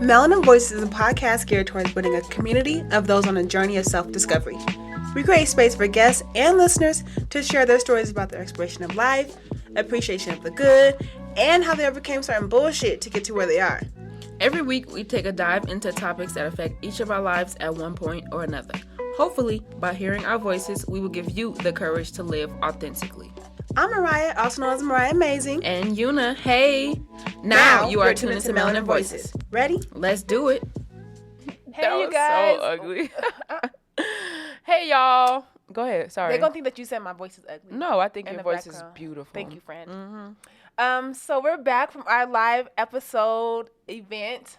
Melanin Voices is a podcast geared towards building a community of those on a journey of self-discovery. We create space for guests and listeners to share their stories about their exploration of life, appreciation of the good, and how they overcame certain bullshit to get to where they are. Every week, we take a dive into topics that affect each of our lives at one point or another. Hopefully, by hearing our voices, we will give you the courage to live authentically. I'm Mariah, also known as Mariah Amazing. And Una, hey! Now you are tuned into Melanin Voices. Ready? Let's do it. Hey, that you was guys. so ugly. Hey, y'all. Go ahead. Sorry. They're going to think that you said my voice is ugly. No, I think In your the voice background. is beautiful. Thank you, friend. Mm-hmm. So we're back from our live episode event.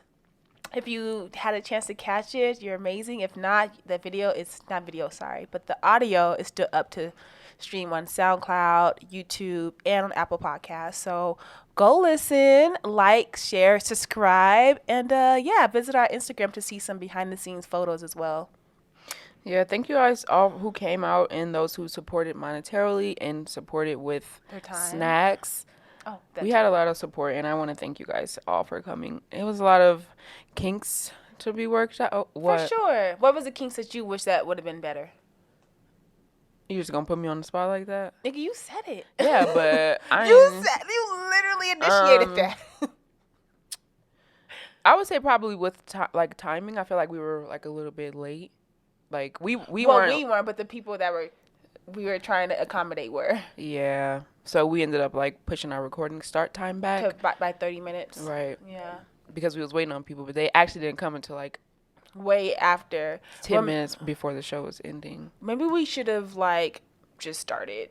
If you had a chance to catch it, you're amazing. If not, the audio is still up to stream on SoundCloud, YouTube, and on Apple Podcasts. So go listen, like, share, subscribe, and visit our Instagram to see some behind the scenes photos as well. Yeah, thank you guys all who came out and those who supported monetarily and supported with Their time. snacks. Oh, We had a lot of support, and I want to thank you guys all for coming. It was a lot of kinks to be worked out. Oh, what? For sure. What was the kinks that you wish that would have been better? You just gonna put me on the spot like that? Nigga, you said it. Yeah, but You literally initiated that. I would say probably with timing. I feel like we were like a little bit late. Like we Well, weren't. we weren't, but the people that we were trying to accommodate were. Yeah. So we ended up like pushing our recording start time back. By 30 minutes. Right. Yeah. Because we was waiting on people, but they actually didn't come until like Way after. 10 minutes before the show was ending. Maybe we should have like just started.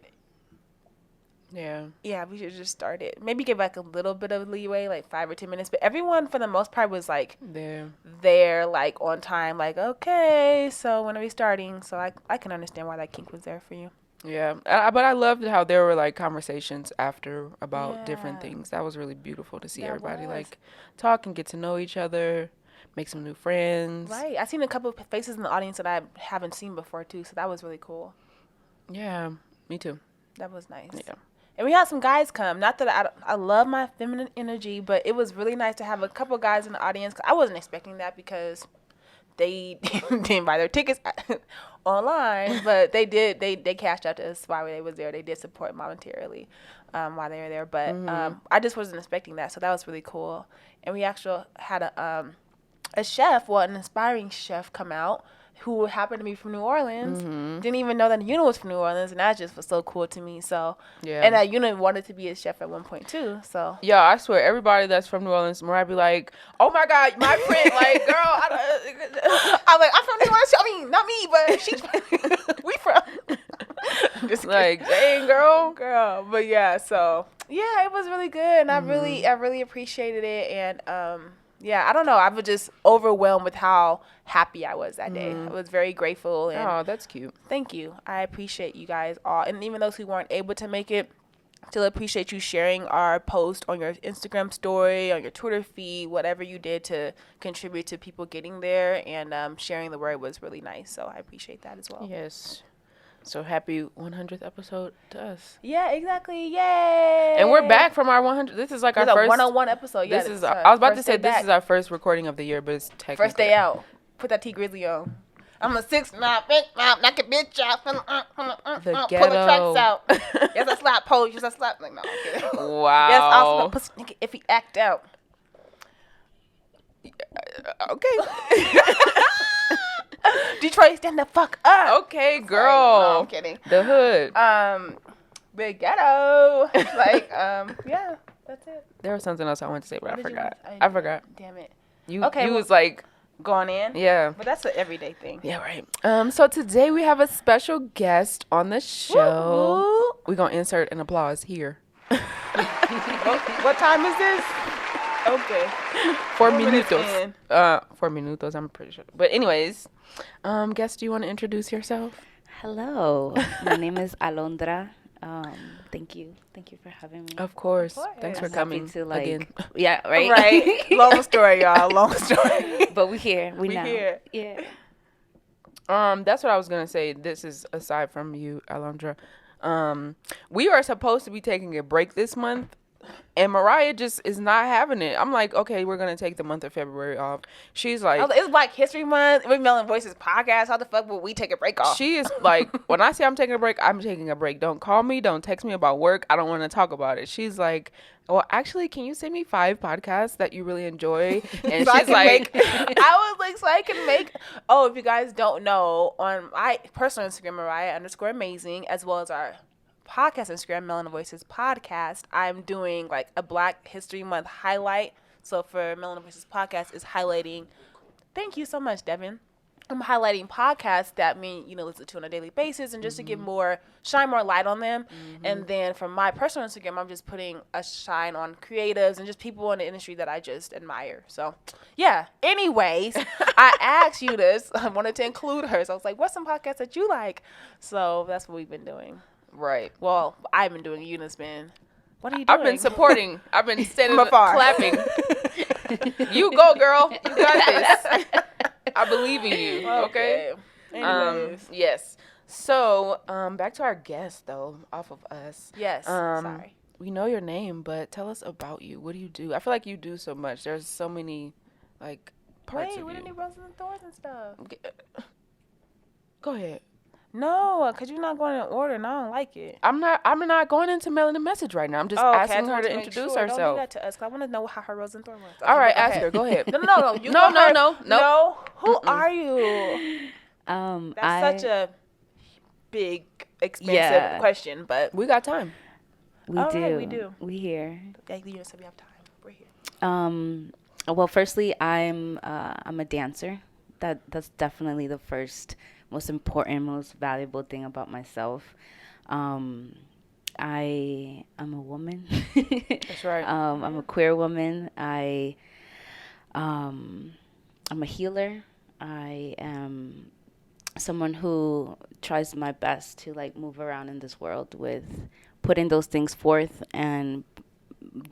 Yeah. Yeah, we should have just started. Maybe give like a little bit of leeway, like 5 or 10 minutes. But everyone, for the most part, was like there, like on time. Like, okay, so when are we starting? So I can understand why that kink was there for you. Yeah. But I loved how there were like conversations after about different things. That was really beautiful to see That everybody was. like talk and get to know each other, make some new friends. Right. I seen a couple of faces in the audience that I haven't seen before too. So that was really cool. Yeah. Me too. That was nice. Yeah. And we had some guys come. Not that I love my feminine energy, but it was really nice to have a couple guys in the audience. I wasn't expecting that because they didn't buy their tickets online, but they did. They cashed out to us while they was there. They did support monetarily while they were there. But I just wasn't expecting that, so that was really cool. And we actually had a chef, an inspiring chef, come out who happened to be from New Orleans. Didn't even know that Una was from New Orleans, and that just was so cool to me. So and that Una wanted to be a chef at one point too. So yeah, I swear everybody that's from New Orleans, Mariah be like, "Oh my God, my friend!" Like, girl, I'm like, I'm from New Orleans. I mean, not me, but she's we from. Just like, dang, girl. But yeah, so yeah, it was really good, and I really appreciated it, and yeah, I don't know. I was just overwhelmed with how happy I was that day. I was very grateful. And Oh, that's cute. thank you. I appreciate you guys all. And even those who weren't able to make it, still appreciate you sharing our post on your Instagram story, on your Twitter feed, whatever you did to contribute to people getting there. And sharing the word was really nice. So I appreciate that as well. Yes. So happy 100th episode to us. Yeah, exactly. Yay. And we're back from our 100. This is like our It's a first one-on-one episode. Yeah, This is. I was about to say this is our first recording of the year, but it's technically first day out. Put that T Grizzly on. I'm a 6'9", big mouth, knock a bitch out. The Pull the ghetto. tracks out. Yes, I slap pose. Yes, I slap. Like, no, I'm kidding. Wow. Yes, also pussy nigga if he act out. Okay. Detroit, stand the fuck up. Okay, Sorry. girl. No, I'm kidding. The hood. Big ghetto. Like, yeah, that's it. There was something else I wanted to say, but I What did you forgot. want- I forgot. Damn it. You Okay, was like, Going in. yeah. But that's an everyday thing. Yeah, right. So today we have a special guest on the show. Woo-woo. We're going to insert an applause here. What time is this? Okay. 4 minutes minutos. in. 4 minutos, I'm pretty sure. But anyways, guest, do you want to introduce yourself? Hello, my name is Alondra. Thank you for having me. Of course. course. Thanks for I'm coming happy to, like, again. Yeah, right. Right. Long story, y'all. Long story. But we here. We now. here. Yeah. That's what I was gonna say. This is aside from you, Alondra. We are supposed to be taking a break this month And Mariah just is not having it. I'm like, okay, we're going to take the month of February off. She's like, It's Black History Month. We're Melon Voices podcast. How the fuck will we take a break off? she is like, when I say I'm taking a break, I'm taking a break. Don't call me. Don't text me about work. I don't want to talk about it. She's like, well, actually, can you send me 5 podcasts that you really enjoy? And So she's like, I was like, so I can make. Oh, if you guys don't know, on my personal Instagram, Mariah_amazing, as well as our podcast Instagram, Melon Voices Podcast, I'm doing like a Black History Month highlight. So for Melon Voices Podcast is highlighting. Thank you so much, Devin. I'm highlighting podcasts that listen to on a daily basis, and just to shine more light on them. And then from my personal Instagram, I'm just putting a shine on creatives and just people in the industry that I just admire. So yeah. Anyways, I asked you this. I wanted to include her. So I was like, what's some podcasts that you like? So that's what we've been doing. right. Well, I've been doing. Yuna's been. What are you doing? I've been supporting. I've been standing From afar. clapping. You go, girl. You got this. I believe in you. Okay. Anyways. Yes. So, back to our guest though, off of us. Yes. Sorry. We know your name, but tell us about you. What do you do? I feel like you do so much. There's so many, like, parts of We you. didn't need roses and thorns and stuff. Go ahead. No, because you're not going in order, and I don't like it. I'm not going into mailing a message right now. I'm just asking her to introduce herself. Don't do that to us, because I want to know how her rose and thorn was. All right, ask her. Go ahead. No. You No. Who are you? That's such a big, expensive question, but We got time. We All do. right, we do. We here. you said we have time. We're here. Well, firstly, I'm a dancer. That's definitely the first, most important, most valuable thing about myself. I am a woman. That's right. I'm a queer woman. I'm a healer. I am someone who tries my best to like move around in this world with putting those things forth and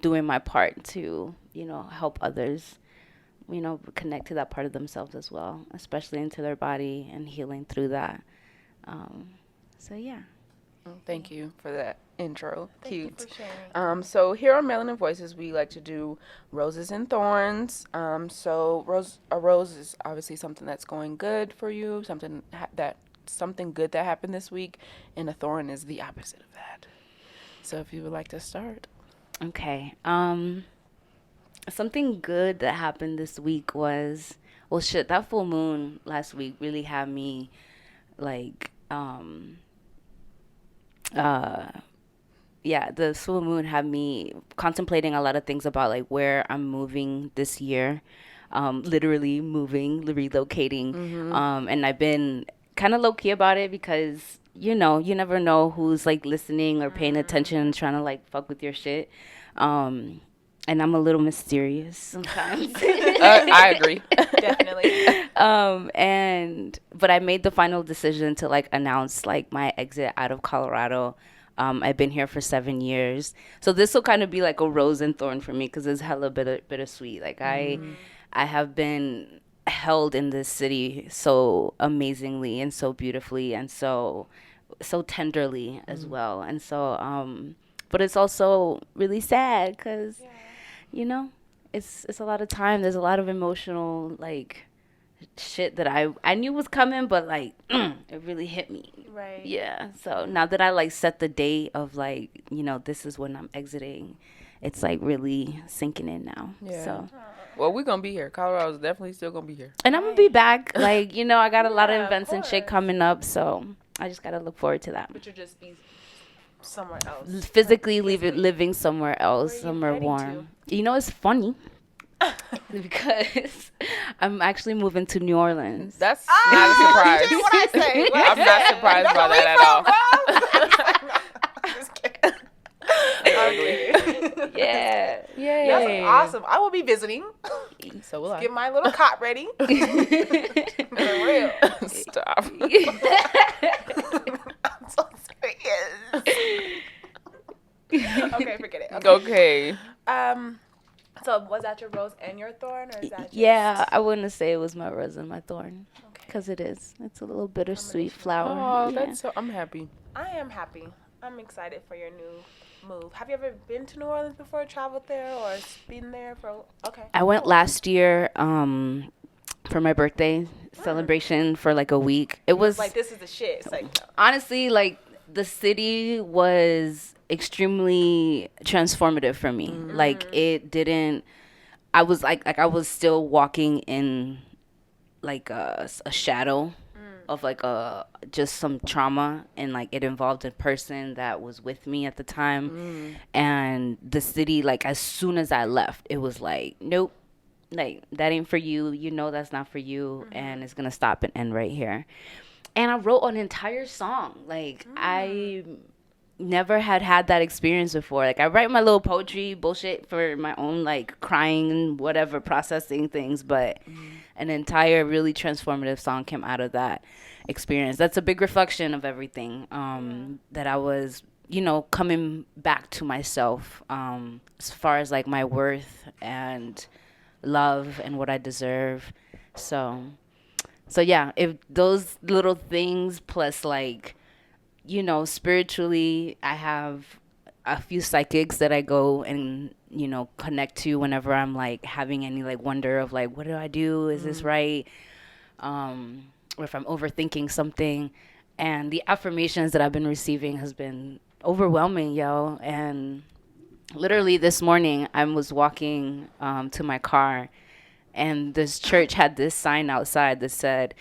doing my part to, help others, connect to that part of themselves as well, especially into their body and healing through that. So yeah. Thank you for that intro. Thank Cute. you for sharing. So here on Melanin Voices, we like to do roses and thorns. So a rose is obviously something that's going good for you, something good that happened this week, and a thorn is the opposite of that. So if you would like to start. Okay. Something good that happened this week was, that full moon last week really had me like, the full moon had me contemplating a lot of things about like where I'm moving this year, literally moving, relocating. And I've been kind of low key about it because, you never know who's like listening or paying attention, trying to like fuck with your shit. And I'm a little mysterious sometimes. I agree. Definitely. But I made the final decision to like announce like my exit out of Colorado. I've been here for 7 years, so this will kind of be like a rose and thorn for me because it's hella bittersweet. Like I have been held in this city so amazingly and so beautifully and so tenderly as well. And so, but it's also really sad because, it's a lot of time. There's a lot of emotional like shit that I knew was coming, but like it really hit me. Right. Yeah. So now that I like set the date of like, this is when I'm exiting, it's like really sinking in now. Yeah. So. Well, we're gonna be here. Colorado's definitely still gonna be here. And I'm gonna be back. Like, I got a lot of Yeah, of events and shit course. coming up, so I just gotta look forward to that. But you'll just be somewhere else. Physically living somewhere else, Where are you somewhere heading warm. It's funny because I'm actually moving to New Orleans. That's not a surprise. What I say? I'm not surprised by that at all. I'm just kidding. Okay. Yeah. That's awesome. I will be visiting. So will I. Get my little cot ready. For real. Stop. I'm so serious. Okay, forget it. Okay. So was that your rose and your thorn, or is that just... Yeah, I wouldn't say it was my rose and my thorn, because it is. It's a little bittersweet flower. Oh, Yeah. that's so. I'm happy. I am happy. I'm excited for your new move. Have you ever been to New Orleans before, traveled there, or been there for? Okay. I went last year for my birthday celebration for like a week. It was like, this is the shit. It's like, honestly, like, the city was extremely transformative for me. Like, it didn't. I was like I was still walking in like a shadow of like just some trauma, and like it involved a person that was with me at the time, and the city, like, as soon as I left, it was like, nope, like, that ain't for you, that's not for you, and it's gonna stop and end right here. And I wrote an entire song. Like, I never had that experience before. Like, I write my little poetry bullshit for my own, like, crying, whatever, processing things, but an entire really transformative song came out of that experience. That's a big reflection of everything that I was, coming back to myself, as far as like my worth and love and what I deserve. So yeah, if those little things plus, like, spiritually, I have a few psychics that I go and, connect to whenever I'm like having any like wonder of like, what do I do? Is this right? Or if I'm overthinking something. And the affirmations that I've been receiving has been overwhelming, yo. And literally this morning I was walking to my car, and this church had this sign outside that said,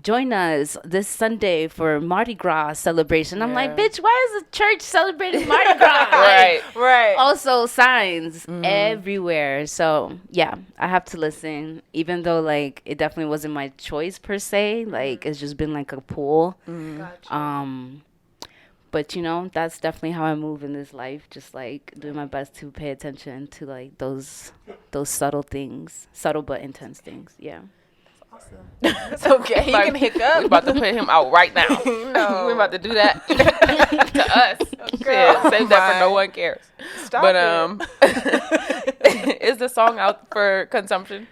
join us this Sunday for Mardi Gras celebration. I'm like, bitch, why is the church celebrating Mardi Gras? right. Also signs everywhere. So yeah, I have to listen, even though like it definitely wasn't my choice per se. Like, it's just been like a pull. Gotcha. But that's definitely how I move in this life. Just like doing my best to pay attention to like those subtle things, subtle but intense things. Yeah. Awesome. It's okay. You can hiccup. We about to put him out right now. No. We about to do that to us. Girl, Save that for no one cares. Stop But is the song out for consumption?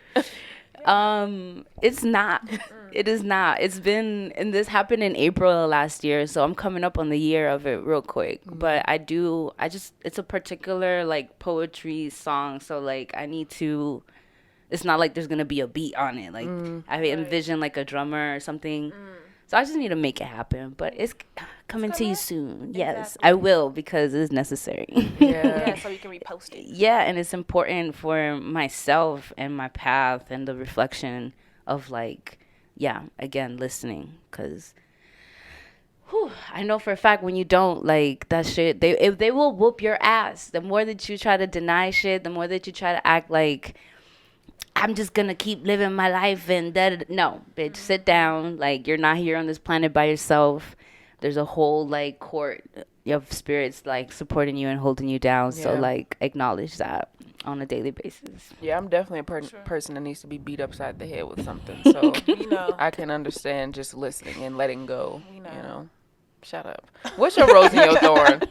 It's not. It is not. It's been, and this happened in April last year, so I'm coming up on the year of it real quick. But it's a particular like poetry song, so like I need to. It's not like there's gonna be a beat on it. Like I envision like a drummer or something. So I just need to make it happen. But it's coming to you soon. Yes, Exactly. I will, because it's necessary. Yeah, so you can repost it. Yeah, and it's important for myself and my path and the reflection of like, yeah, again, listening. Because I know for a fact when you don't, like, that shit, they will whoop your ass. The more that you try to deny shit, the more that you try to act like, I'm just gonna keep living my life and that. No, bitch, sit down. Like, you're not here on this planet by yourself. There's a whole like court of spirits like supporting you and holding you down. So Yeah. like acknowledge that on a daily basis. Yeah, I'm definitely a person that needs to be beat upside the head with something. So I can understand just listening and letting go. You know. Shut up. What's your rose and your thorn?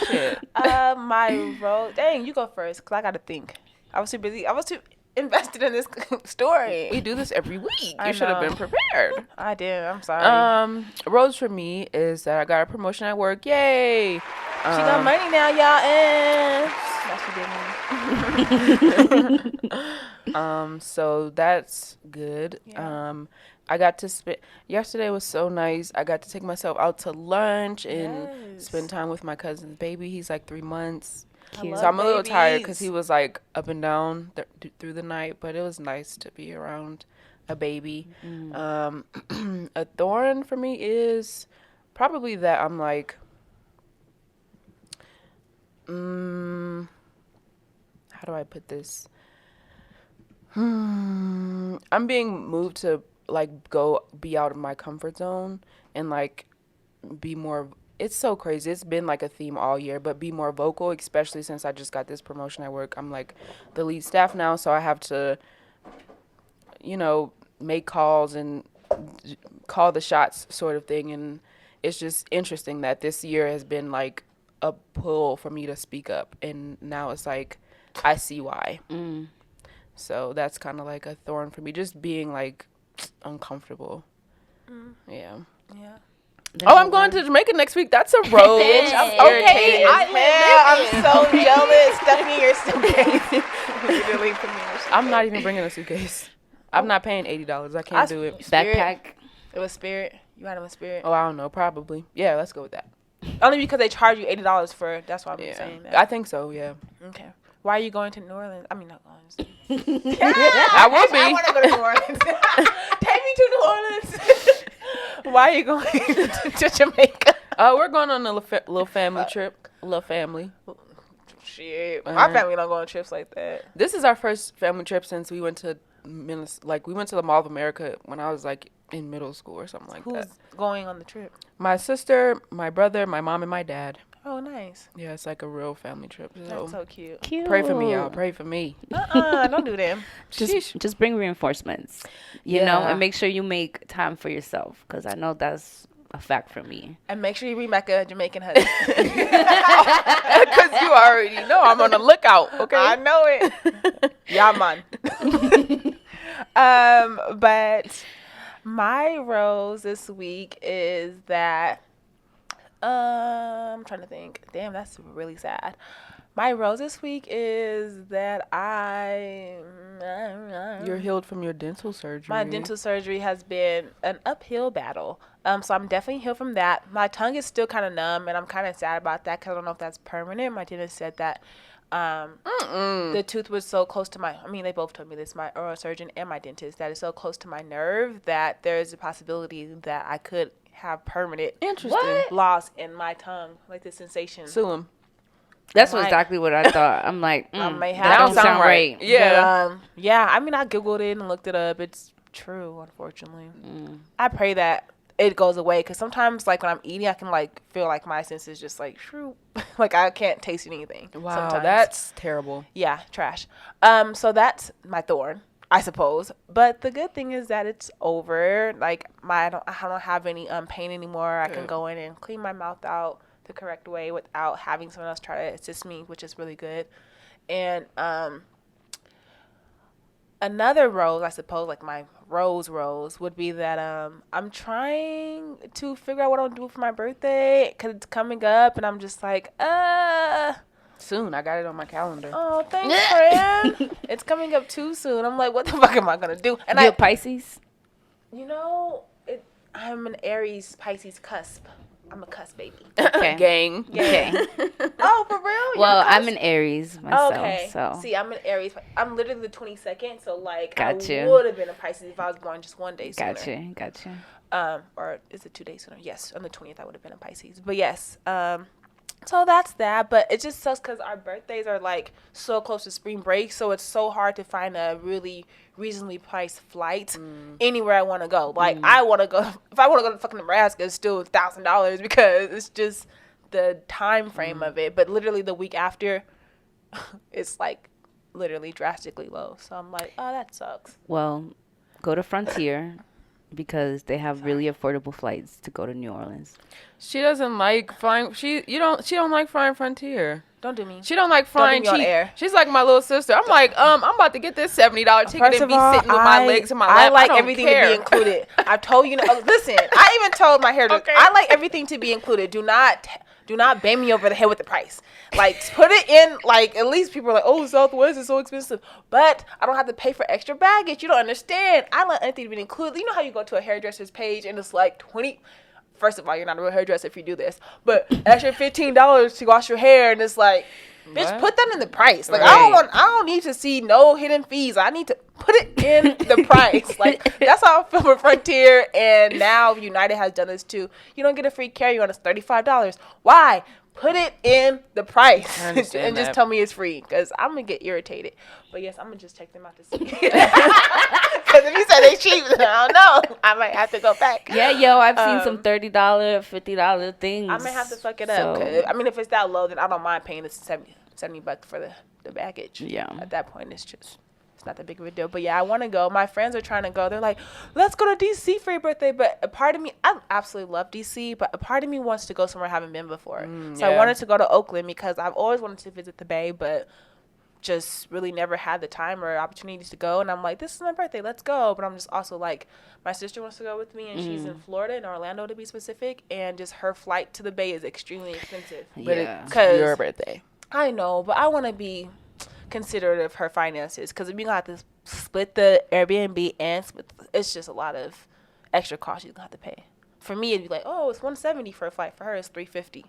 Shit. My role. Dang, you go first, cause I gotta think. I was too busy. I was too invested in this story. We do this every week. I You should have know. been prepared. I did. I'm sorry. Rose for me is that I got a promotion at work. Yay! She got money now, y'all. And So that's good. Yeah. I got to spend. Yesterday was so nice. I got to take myself out to lunch and spend time with my cousin's baby. He's like 3 months. Cute. So I'm a little tired because he was like up and down through the night, but it was nice to be around a baby. A thorn for me is probably that I'm like, how do I put this? I'm being moved to like be out of my comfort zone and like be more. It's so crazy. It's been like a theme all year, but be more vocal, especially since I just got this promotion at work. I'm like the lead staff now, so I have to, make calls and call the shots sort of thing. And it's just interesting that this year has been like a pull for me to speak up. And now it's like, I see why. So that's kind of like a thorn for me, just being like uncomfortable. Yeah. Oh, I'm going to Jamaica next week. That's a road. Bitch, I'm Okay, irritated as hell. I'm so jealous. Stephanie, your suitcase. Literally put me in your suitcase. I'm not even bringing a suitcase. I'm not paying $80. I can't do it. Backpack. It was Spirit. You had them in Spirit. Oh, I don't know. Probably. Yeah, let's go with that. Only because they charge you $80 for. That's why I'm saying that. I think so. Yeah. Okay. Why are you going to New Orleans? I mean, not Orleans. I will be. I want to go to New Orleans. Take me to New Orleans. Why are you going to Jamaica? We're going on a little family trip. A little family. Shit. My family don't go on trips like that. This is our first family trip since we went to we went to the Mall of America when I was like in middle school or something like that. Who's going on the trip? My sister, my brother, my mom, and my dad. Oh, nice. Yeah, it's like a real family trip. So That's so cute. pray for me, y'all. Pray for me. Don't do them. Just bring reinforcements, you know, and make sure you make time for yourself, because I know that's a fact for me. And make sure you bring back a Jamaican honey. Because you already know I'm on the lookout, okay? I know it. Yeah, man. But my rose this week is that I'm trying to think. Damn, that's really sad. My rose this week is that You're healed from your dental surgery. my dental surgery has been an uphill battle. So I'm definitely healed from that. My tongue is still kind of numb, and I'm kind of sad about that because I don't know if that's permanent. My dentist said that the tooth was so close to they both told me this, my oral surgeon and my dentist, that it's so close to my nerve that there's a possibility that I could have permanent loss in my tongue, like the sensation. Sue him. That's exactly what I thought. I'm like, that don't sound right. Yeah. But, yeah, I mean, I Googled it and looked it up. It's true, unfortunately. I pray that it goes away, because sometimes, like, when I'm eating, I can, like, feel like my senses just, like, shrew. Like, I can't taste anything. Wow, sometimes. that's terrible. Yeah, trash. So that's my thorn, I suppose. But the good thing is that it's over. Like, I don't have any pain anymore. I can go in and clean my mouth out the correct way without having someone else try to assist me, which is really good. And another rose, I suppose, like my rose would be that I'm trying to figure out what I'm doing for my birthday, because it's coming up, and I'm just like, Soon. I got it on my calendar. oh, thanks, friend. It's coming up too soon. I'm like, what the fuck am I gonna do? And You're Pisces? you know, I'm an Aries Pisces cusp. I'm a cusp baby. Okay. Gang. Okay. Oh, for real? Well, I'm an Aries myself, Okay. so. See, I'm an Aries. I'm literally the 22nd, so like Gotcha. I would have been a Pisces if I was born just one day sooner. Gotcha. Or is it 2 days sooner? Yes, on the 20th I would have been a Pisces. But yes, so that's that. But it just sucks because our birthdays are like so close to spring break, so it's so hard to find a really reasonably priced flight anywhere I want to go. Like I want to go, if I want to go to fucking Nebraska, it's still $1,000 because it's just the time frame of it. But literally the week after, it's like literally drastically low. So I'm like, oh, that sucks. Well, go to Frontier, because they have really affordable flights to go to New Orleans. She doesn't like flying. She don't like flying Frontier. Don't do me. She don't like flying Don't do me cheap. on air. She's like my little sister. I'm like, I'm about to get this $70 ticket First and of be all, sitting with my legs in my lap. I like don't everything care. to be included. I told you. Listen, I even told my hairdresser. Okay. I like everything to be included. Do not bang me over the head with the price. Like, put it in. Like, at least people are like, oh, Southwest is so expensive, but I don't have to pay for extra baggage. You don't understand. I like anything to be included. You know how you go to a hairdresser's page and it's like 20. First of all, you're not a real hairdresser if you do this, but extra $15 to wash your hair, and it's like, bitch, What? put that in the price. Like, Right. I don't need to see no hidden fees. I need to put it in the price. Like, that's how I feel with Frontier, and now United has done this too. You don't get a free carry-on. It's $35. Why? Put it in the price I and understand just that. tell me it's free, because I'm gonna get irritated. But yes, I'm gonna just check them out to see. Because if you said they cheap, then I don't know. I might have to go back. Yeah, I've seen some $30, $50 things. I may have to fuck it up. 'Cause, I mean, if it's that low, then I don't mind paying the $70 for the baggage. Yeah. At that point, it's not that big of a deal. But yeah, I want to go. My friends are trying to go. They're like, let's go to DC for your birthday. But a part of me, I absolutely love DC, but a part of me wants to go somewhere I haven't been before. So I yeah. wanted to go to Oakland because I've always wanted to visit the Bay, but just really never had the time or opportunities to go. And I'm like, this is my birthday, let's go. But I'm just also like, my sister wants to go with me, and she's in Florida, in Orlando to be specific, and just her flight to the Bay is extremely expensive. But Yeah. it's your birthday. I know, but I want to be considerate of her finances, because if you're going to have to split the Airbnb and it's just a lot of extra costs you're going to have to pay. For me, it'd be like, oh, it's $170 for a flight. For her, it's $350.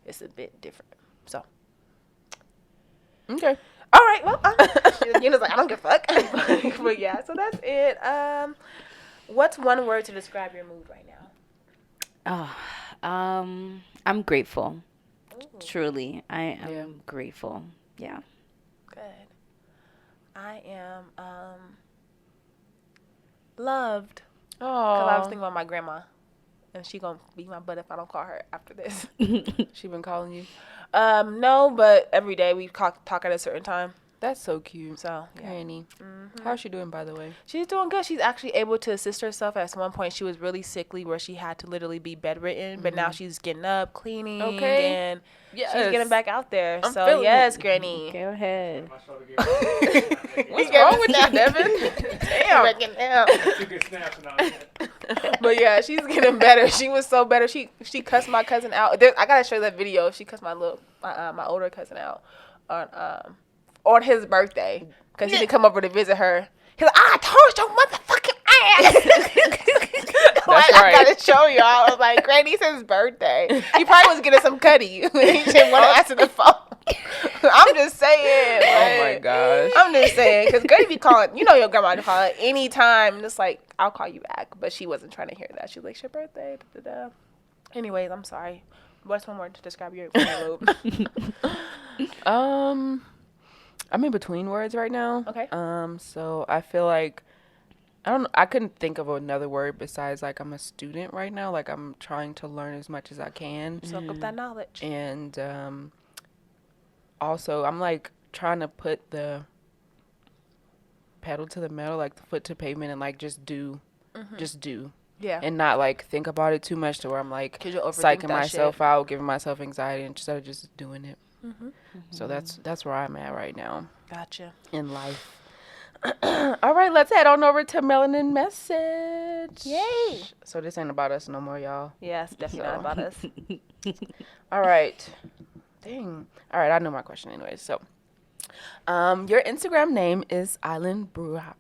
It's a bit different. So, Okay. all right, well, Yuna's like, I don't give a fuck. But yeah, so that's it. What's one word to describe your mood right now? I'm grateful. Truly, I am grateful. Yeah. Good. I am loved. Because I was thinking about my grandma, and she gonna beat my butt if I don't call her after this. She been calling you? No, but every day we talk at a certain time. That's so cute. So, yeah. Granny. How's she doing, by the way? She's doing good. She's actually able to assist herself. At one point, she was really sickly where she had to literally be bedridden. But now she's getting up, cleaning, and she's getting back out there. I'm so, feeling yes, it. Granny. Go ahead. What's wrong with you, Devin? Damn. But yeah, she's getting better. She was so better. She cussed my cousin out. I gotta show you that video. She cussed my older cousin out on his birthday because he didn't come over to visit her. He's like, I told your motherfucking ass. Like, right. I gotta show y'all. I was like, Granny, it's his birthday. He probably was getting some cutty. He didn't want to answer the phone. I'm just saying. Oh my gosh. I'm just saying, because Granny be calling, your grandma to call her anytime. And it's like, I'll call you back. But she wasn't trying to hear that. She was like, it's your birthday. Da, da, da. Anyways, I'm sorry. What's one word to describe your mood? I'm in between words right now. Okay. So I feel like I couldn't think of another word besides like I'm a student right now. Like I'm trying to learn as much as I can. Soak up that knowledge. And also I'm like trying to put the pedal to the metal, like the foot to pavement, and like just do. Yeah. And not like think about it too much to where I'm like 'Cause you'll overthink psyching that myself shit. out, giving myself anxiety instead of just doing it. So that's where I'm at right now Gotcha. in life. All right, let's head on over to Melanin Message. Yay. So this ain't about us no more, y'all. Yeah, it's definitely not about us. All right. Dang. All right, I know my question anyway. So, your Instagram name is Island Bruja.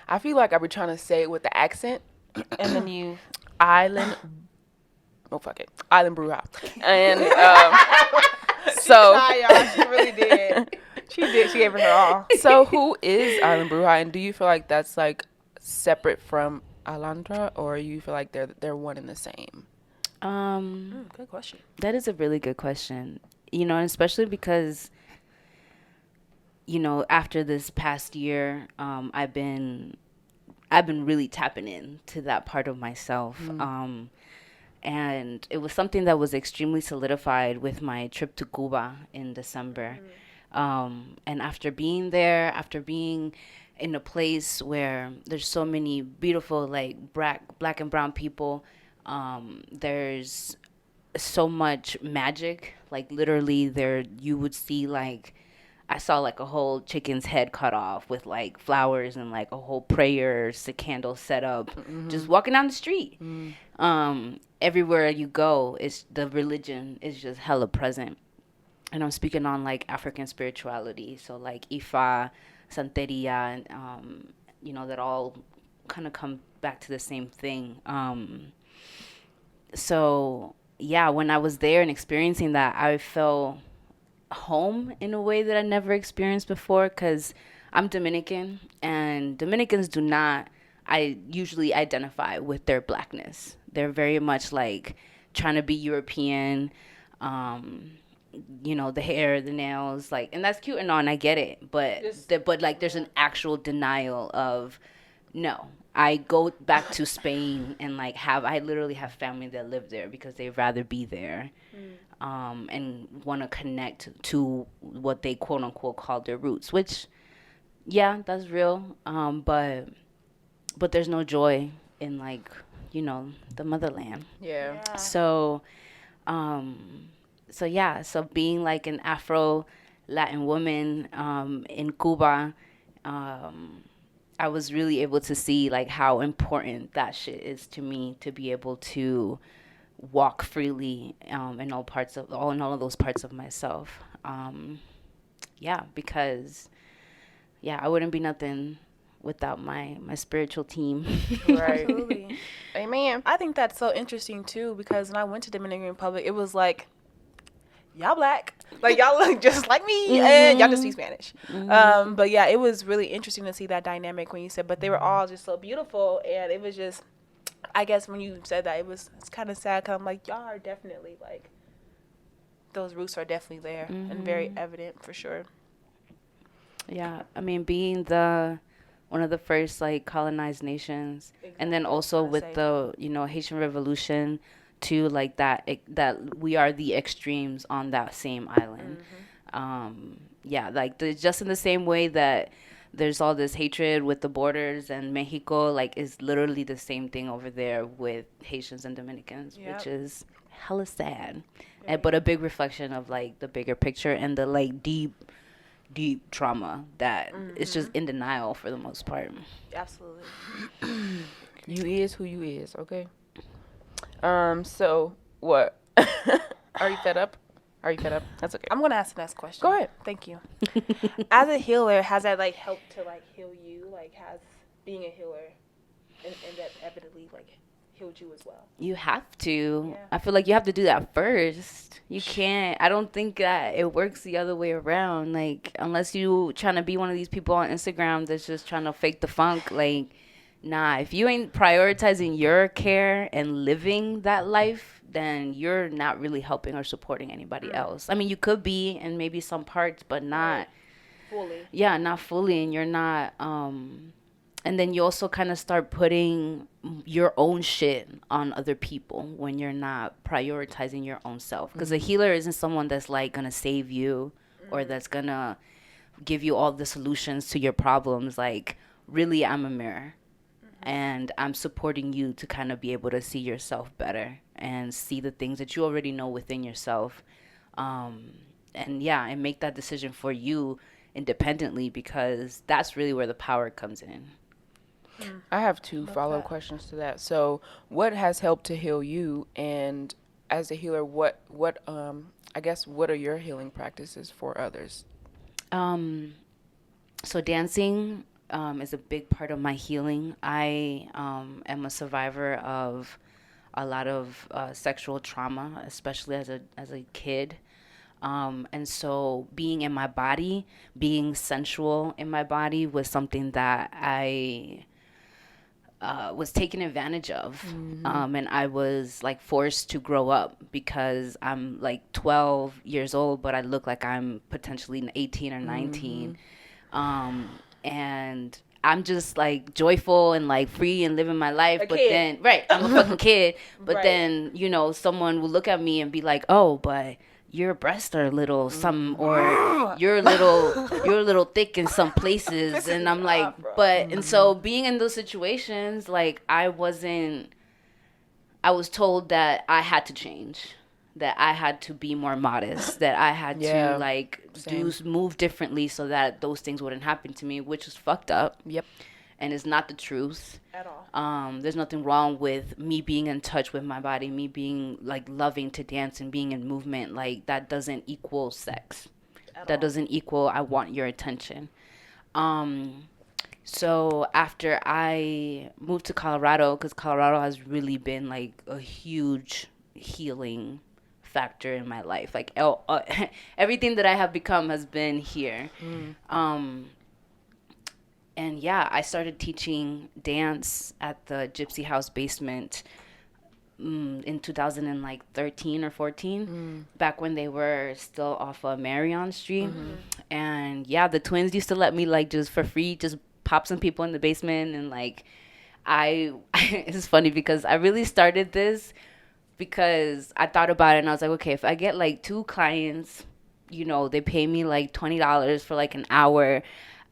I feel like I be trying to say it with the accent. And then you... Island. Oh, fuck it. Island Bruja. And so. She really did. She did. She gave it her all. So who is Island Bruja, and do you feel like that's like separate from Alandra, or you feel like they're one and the same? Good question. That is a really good question. And especially because, after this past year, I've been really tapping into that part of myself. And it was something that was extremely solidified with my trip to Cuba in December. And after being there, after being in a place where there's so many beautiful, like, black and brown people, there's so much magic. Like, literally, you would see, like, I saw, like, a whole chicken's head cut off with, like, flowers and, like, a whole prayers, a candle set up, just walking down the street. Everywhere you go, the religion is just hella present. And I'm speaking on, like, African spirituality. So, like, Ifa, Santeria, and, that all kind of come back to the same thing. So, yeah, when I was there and experiencing that, I felt home in a way that I never experienced before, because I'm Dominican, and Dominicans do not usually identify with their blackness. They're very much like trying to be European, the hair, the nails, like, and that's cute and all, and I get it, but like there's an actual denial of, no, I go back to Spain and like I literally have family that live there because they'd rather be there, and want to connect to what they quote unquote call their roots, which, yeah, that's real, but there's no joy in, like, the motherland. Yeah. So being like an Afro Latin woman in Cuba, I was really able to see like how important that shit is to me, to be able to walk freely in all of those parts of myself. Because I wouldn't be nothing without my spiritual team. Right. Absolutely. Amen. I think that's so interesting too, because when I went to Dominican Republic, it was like, y'all black, like y'all look just like me, and y'all just speak Spanish. But yeah, it was really interesting to see that dynamic when you said, but they were all just so beautiful, and it was just, I guess when you said that, it's kind of sad, because I'm like, y'all are definitely like, those roots are definitely there and very evident for sure. Yeah, I mean, being one of the first like colonized nations, and then also with the Haitian Revolution, too, like that we are the extremes on that same island. Like just in the same way that there's all this hatred with the borders, and Mexico like is literally the same thing over there with Haitians and Dominicans, which is hella sad, but a big reflection of like the bigger picture and the like deep trauma that it's just in denial for the most part. Absolutely. You is who you is, okay? So what? Are you fed up? That's okay. I'm gonna ask the next question. Go ahead. Thank you. As a healer, has that like helped to like heal you? Like, has being a healer and that evidently like healed you as well? You have to. Yeah. I feel like you have to do that first. You can't. I don't think that it works the other way around. Like, unless you trying to be one of these people on Instagram that's just trying to fake the funk. Like, nah. If you ain't prioritizing your care and living that life, then you're not really helping or supporting anybody else. I mean, you could be in maybe some parts, but not fully. Yeah, not fully, and you're not. And then you also kind of start putting your own shit on other people when you're not prioritizing your own self. Because a healer isn't someone that's like gonna save you or that's gonna give you all the solutions to your problems. Like, really, I'm a mirror, and I'm supporting you to kind of be able to see yourself better and see the things that you already know within yourself. And make that decision for you independently, because that's really where the power comes in. I have two follow-up questions to that. So, what has helped to heal you? And as a healer, what are your healing practices for others? So dancing is a big part of my healing. I am a survivor of a lot of sexual trauma, especially as a kid. And so being in my body, being sensual in my body was something that I was taken advantage of. And I was like forced to grow up because I'm like 12 years old, but I look like I'm potentially 18 or 19. And I'm just like joyful and like free and living my life. Then, I'm a fucking kid. But then, someone will look at me and be like, oh, but your breasts are a little something, or you're a little thick in some places. And I'm like, and so being in those situations, like I was told that I had to change, that I had to be more modest, that I had to like move differently so that those things wouldn't happen to me, which was fucked up. Yep. And it's not the truth at all. There's nothing wrong with me being in touch with my body, me being like loving to dance and being in movement. Like, that doesn't equal sex. That doesn't equal I want your attention. So after I moved to Colorado, because Colorado has really been like a huge healing factor in my life. Like everything that I have become has been here. And I started teaching dance at the Gypsy House basement in 2013 or 14, back when they were still off of Marion Street. And the twins used to let me like just for free just pop some people in the basement. And like it's funny because I really started this because I thought about it and I was like, okay, if I get like 2 clients, they pay me like $20 for like an hour,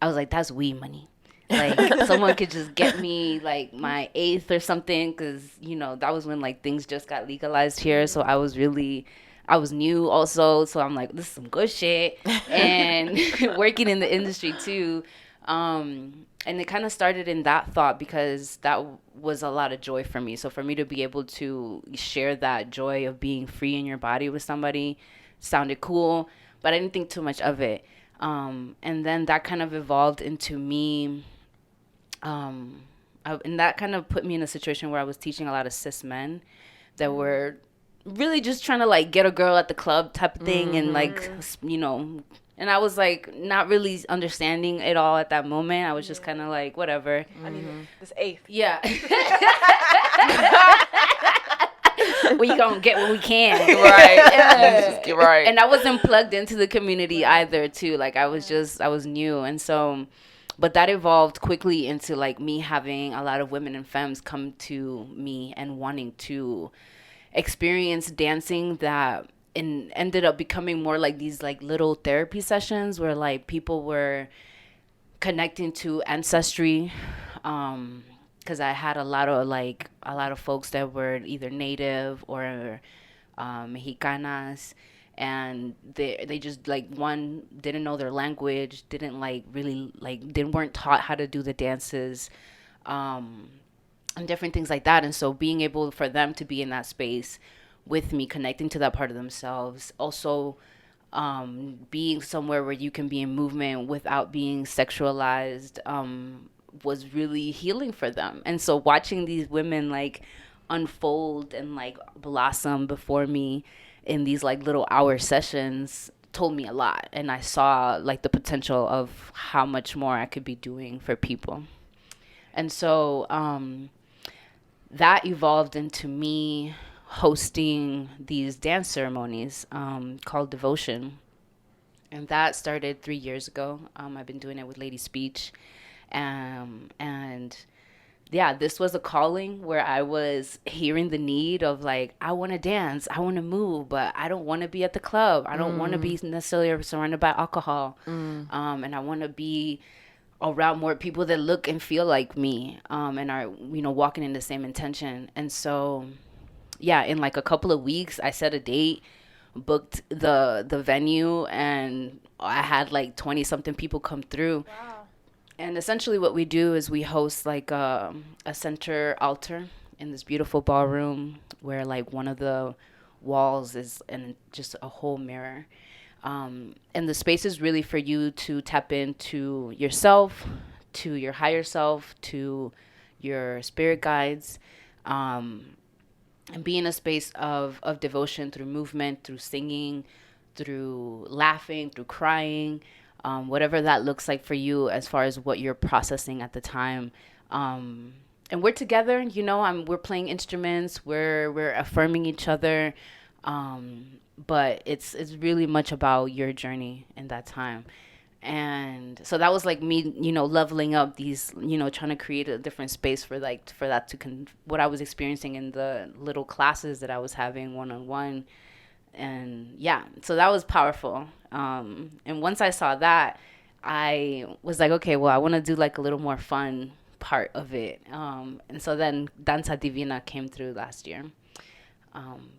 I was like, that's weed money. Like, someone could just get me like my 8th or something, because that was when like things just got legalized here. So I was really I was new also, so I'm like, this is some good shit. And working in the industry too. And it kind of started in that thought because that was a lot of joy for me. So for me to be able to share that joy of being free in your body with somebody sounded cool, but I didn't think too much of it. And then that kind of evolved into me. And that kind of put me in a situation where I was teaching a lot of cis men that were really just trying to like get a girl at the club type of thing. And like, you know, and I was like not really understanding it all at that moment. I was just kind of like, whatever. I need this eighth. Yeah. We gonna get what we can. Right. Right. And I wasn't plugged into the community either too. Like I was new. And so, but that evolved quickly into like me having a lot of women and femmes come to me and wanting to experience dancing that ended up becoming more like these like little therapy sessions where like people were connecting to ancestry. Because I had a lot of folks that were either native or Mexicanas, and they just like one didn't know their language, didn't like really like they weren't taught how to do the dances, and different things like that. And so being able for them to be in that space with me, connecting to that part of themselves, also being somewhere where you can be in movement without being sexualized, was really healing for them. And so watching these women like unfold and like blossom before me in these like little hour sessions told me a lot. And I saw like the potential of how much more I could be doing for people. And so that evolved into me hosting these dance ceremonies called Devotion. And that started 3 years ago. I've been doing it with Lady Speech. And yeah, this was a calling where I was hearing the need of like, I want to dance, I want to move, but I don't want to be at the club. I don't want to be necessarily surrounded by alcohol. And I want to be around more people that look and feel like me, and are, you know, walking in the same intention. And so, yeah, in like a couple of weeks, I set a date, booked the venue, and I had like 20 something people come through. Wow. And essentially what we do is we host like a center altar in this beautiful ballroom where like one of the walls is and just a whole mirror. And the space is really for you to tap into yourself, to your higher self, to your spirit guides, and be in a space of devotion through movement, through singing, through laughing, through crying, whatever that looks like for you as far as what you're processing at the time. And we're together, you know, we're playing instruments, we're affirming each other. But it's really much about your journey in that time. And so that was like me, you know, leveling up these, you know, trying to create a different space for that to what I was experiencing in the little classes that I was having one-on-one. And yeah, so that was powerful. And once I saw that, I was like, okay, well, I want to do like a little more fun part of it. And so then Danza Davina came through last year.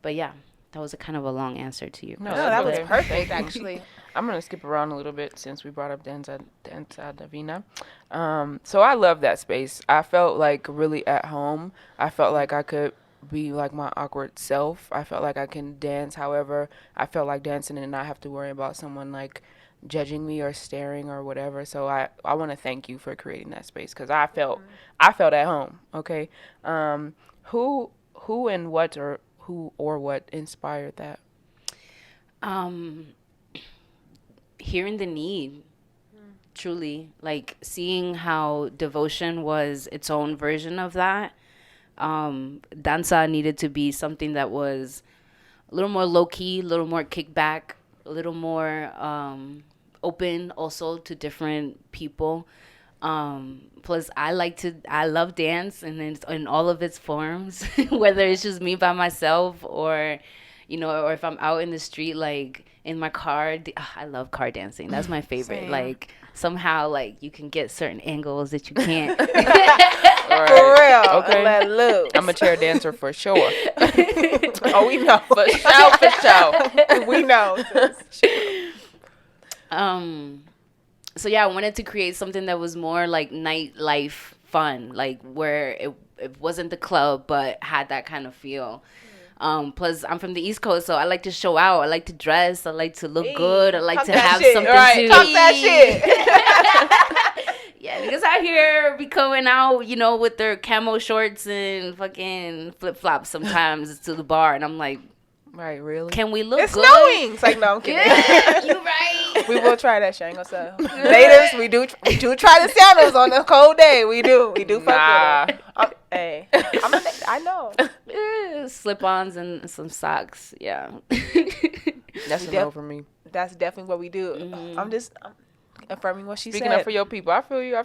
But yeah, that was a kind of a long answer to you. No, that was perfect, actually. I'm going to skip around a little bit since we brought up Danza Davina. So I love that space. I felt like really at home. I felt like I could be like my awkward self. I felt like I can dance however I felt like dancing and not have to worry about someone like judging me or staring or whatever. So I want to thank you for creating that space because I felt at home. Okay. Who and what or who or what inspired that? Hearing the need, truly, like seeing how devotion was its own version of that. Danza needed to be something that was a little more low-key, a little more kickback, a little more open also to different people. Plus I love dance and it's in all of its forms, whether it's just me by myself or, you know, or if I'm out in the street, like in my car. I love car dancing. That's my favorite. Same. Like somehow like you can get certain angles that you can't. Right. For real. Okay. Let loose. I'm a chair dancer for sure. Oh, we know. For sure. We know. So yeah, I wanted to create something that was more like nightlife fun, like where it wasn't the club but had that kind of feel. Plus I'm from the East Coast, so I like to show out. I like to dress. I like to look good. I like Talk to that have shit. something Right. to Talk that shit. Yeah, niggas out here be going out, you know, with their camo shorts and fucking flip flops sometimes to the bar, and I'm like, Right, really? can we look It's good? snowing. It's like, no, I'm kidding. Yeah, you right. We will try that shit. I ain't gonna say. Natives, we do try the sandals on a cold day. We do fuck with it. Hey, I know. Yeah, slip-ons and some socks. Yeah. That's a no for me. That's definitely what we do. I'm affirming what she Speaking said. up for your people, I feel you. I'm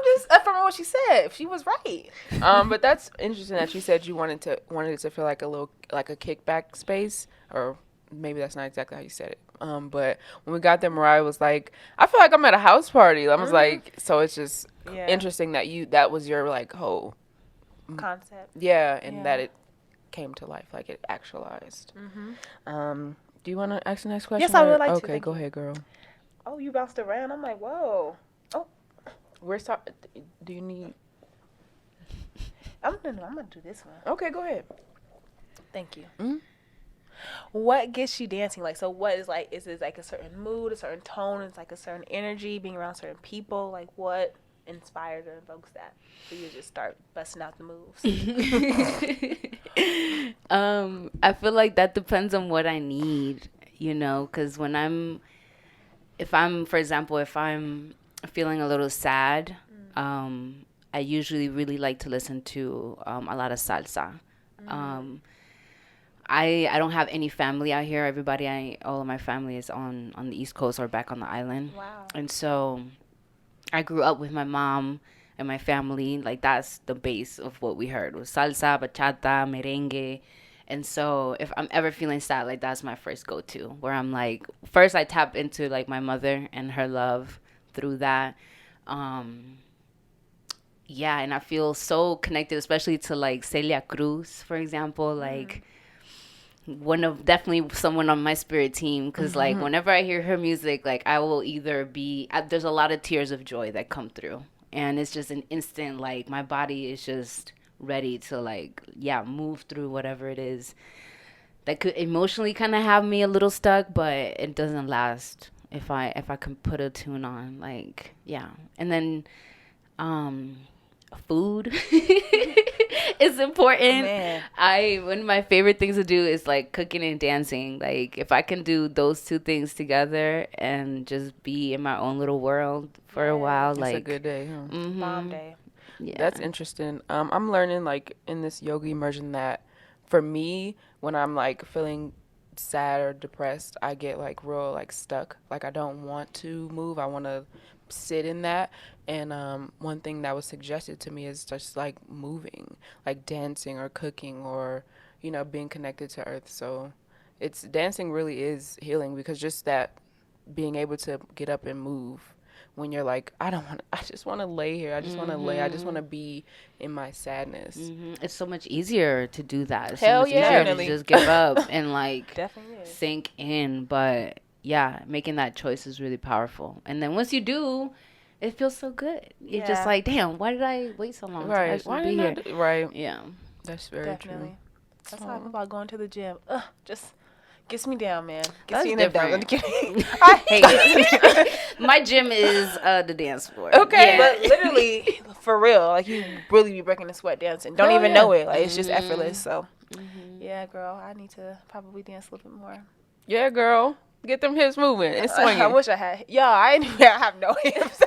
just affirming what she said. She was right. But that's interesting that you said you wanted it to feel like a little, like a kickback space, or maybe that's not exactly how you said it. But when we got there, Mariah was like, I feel like I'm at a house party. I was like, so it's just interesting that that was your like whole Concept. Yeah, and that it came to life, like it actualized. Do you want to ask the next question? Yes, I would like to. Okay, go ahead, girl. Oh, you bounced around. I'm like, whoa. Oh, Do you need? I'm gonna do this one. Okay, go ahead. Thank you. Mm-hmm. What gets you dancing? Like, so what is like? Is it like a certain mood, a certain tone? It's like a certain energy, being around certain people. Like, what inspires or invokes that? So you just start busting out the moves. I feel like that depends on what I need, you know, because if I'm feeling a little sad, I usually really like to listen to a lot of salsa. I don't have any family out here. All of my family is on the East Coast or back on the island. Wow. And so I grew up with my mom and my family. Like, that's the base of what we heard was salsa, bachata, merengue. And so if I'm ever feeling sad, like, that's my first go-to, where I'm like, first I tap into like my mother and her love through that. Yeah, and I feel so connected, especially to like Celia Cruz, for example, like definitely someone on my spirit team, because like whenever I hear her music, like I will either there's a lot of tears of joy that come through, and it's just an instant, like my body is just ready to like move through whatever it is that could emotionally kind of have me a little stuck, but it doesn't last if I can put a tune on, like, and then food is important. Man. One of my favorite things to do is like cooking and dancing. Like, if I can do those two things together and just be in my own little world for a while, It's like a good day, huh? Mom day. Yeah. That's interesting. I'm learning, like, in this yoga immersion, that for me, when I'm like feeling sad or depressed, I get like real like stuck. Like, I don't want to move. I want to sit in that. And one thing that was suggested to me is just like moving, like dancing or cooking, or, you know, being connected to earth. So dancing really is healing, because just that being able to get up and move when you're like, I just want to lay here. I just want to lay. I just want to be in my sadness. It's so much easier to do that. It's Hell so much yeah. easier Definitely. to just give up and like Definitely is. sink in. But yeah, making that choice is really powerful. And then once you do, it feels so good. You're just like, damn, why did I wait so long to actually be here? Right. Yeah. That's very Definitely. true. That's how I feel about going to the gym. Just gets me down, man. Gets That's me in the down. different. I'm kidding. I hate it. My gym is the dance floor. Okay, Yeah. but literally, for real, like, you really be breaking the sweat dancing. Don't even know it. Like, it's just effortless. So, yeah, girl, I need to probably dance a little bit more. Yeah, girl. Get them hips moving and swinging. I wish I had. Yo, I have no hips.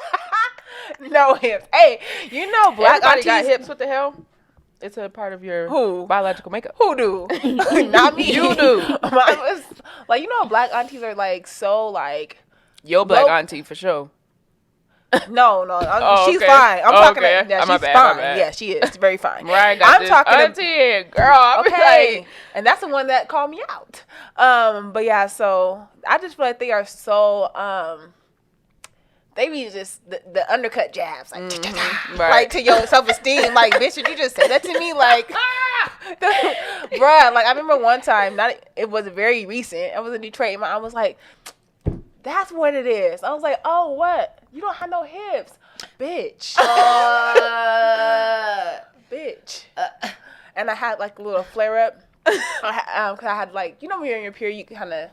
No hips. Hey, you know, black Everybody aunties got hips. What the hell? It's a part of your Who? biological makeup. Who do? Not me. You do. Mine was like, you know, black aunties are like so like. Your black Nope. auntie for sure. No, she's okay. fine. I'm talking okay. about. Yeah, My she's bad, fine. my bad. Yeah, she is very fine. Mariah got I'm this talking auntie, girl. I'm Okay, like, and that's the one that called me out. But yeah, so I just feel like they are so they be just the undercut jabs, like, Right. like to your self-esteem. Like, bitch, did you just say that to me? Like, bruh, like, I remember one time, it was very recent. I was in Detroit, and I was like, that's what it is. I was like, oh, what? You don't have no hips. Bitch. Bitch. And I had, like, a little flare-up. Because I had, like, you know when you're in your period, you kind of,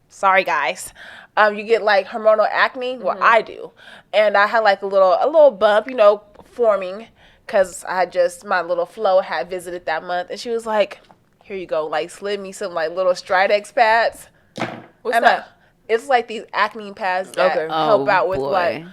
sorry, guys. You get, like, hormonal acne. Well, I do. And I had, like, a little bump, you know, forming. Because I had just, my little flow had visited that month. And she was like, here you go. Like, slid me some, like, little Stridex pads. What's that? It's like these acne pads that help out with like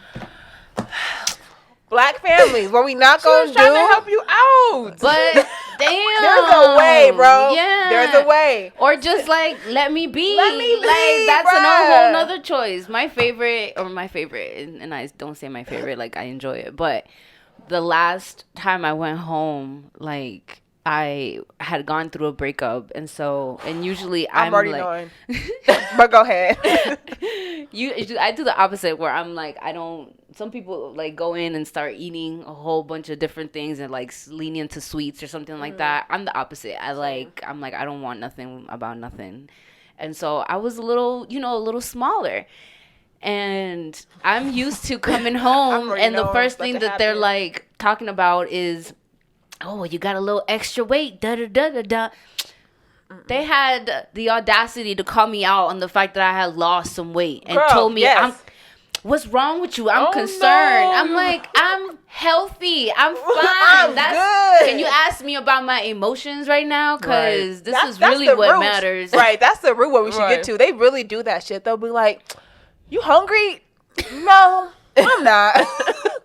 black families. Where we not gonna do? Trying to help you out, But damn, there's a way, bro. Yeah, there's a way. Or just like let me be. Let me be, Like that's bruh. a whole nother choice. My favorite, and I don't say my favorite. Like I enjoy it, but the last time I went home, like. I had gone through a breakup, and usually I'm already like, knowing. But go ahead. I do the opposite where I'm like, I don't. Some people like go in and start eating a whole bunch of different things and like lean into sweets or something like that. I'm the opposite. I'm like, I don't want nothing about nothing, and so I was a little smaller. And I'm used to coming home, and the first thing that they're like talking about is, oh, you got a little extra weight, da-da-da-da-da. They had the audacity to call me out on the fact that I had lost some weight and told me, what's wrong with you? I'm concerned. No. I'm like, I'm healthy. I'm fine. Good. Can you ask me about my emotions right now? Because this is really what matters. Right, that's the root what we should get to. They really do that shit. They'll be like, you hungry? No, I'm not.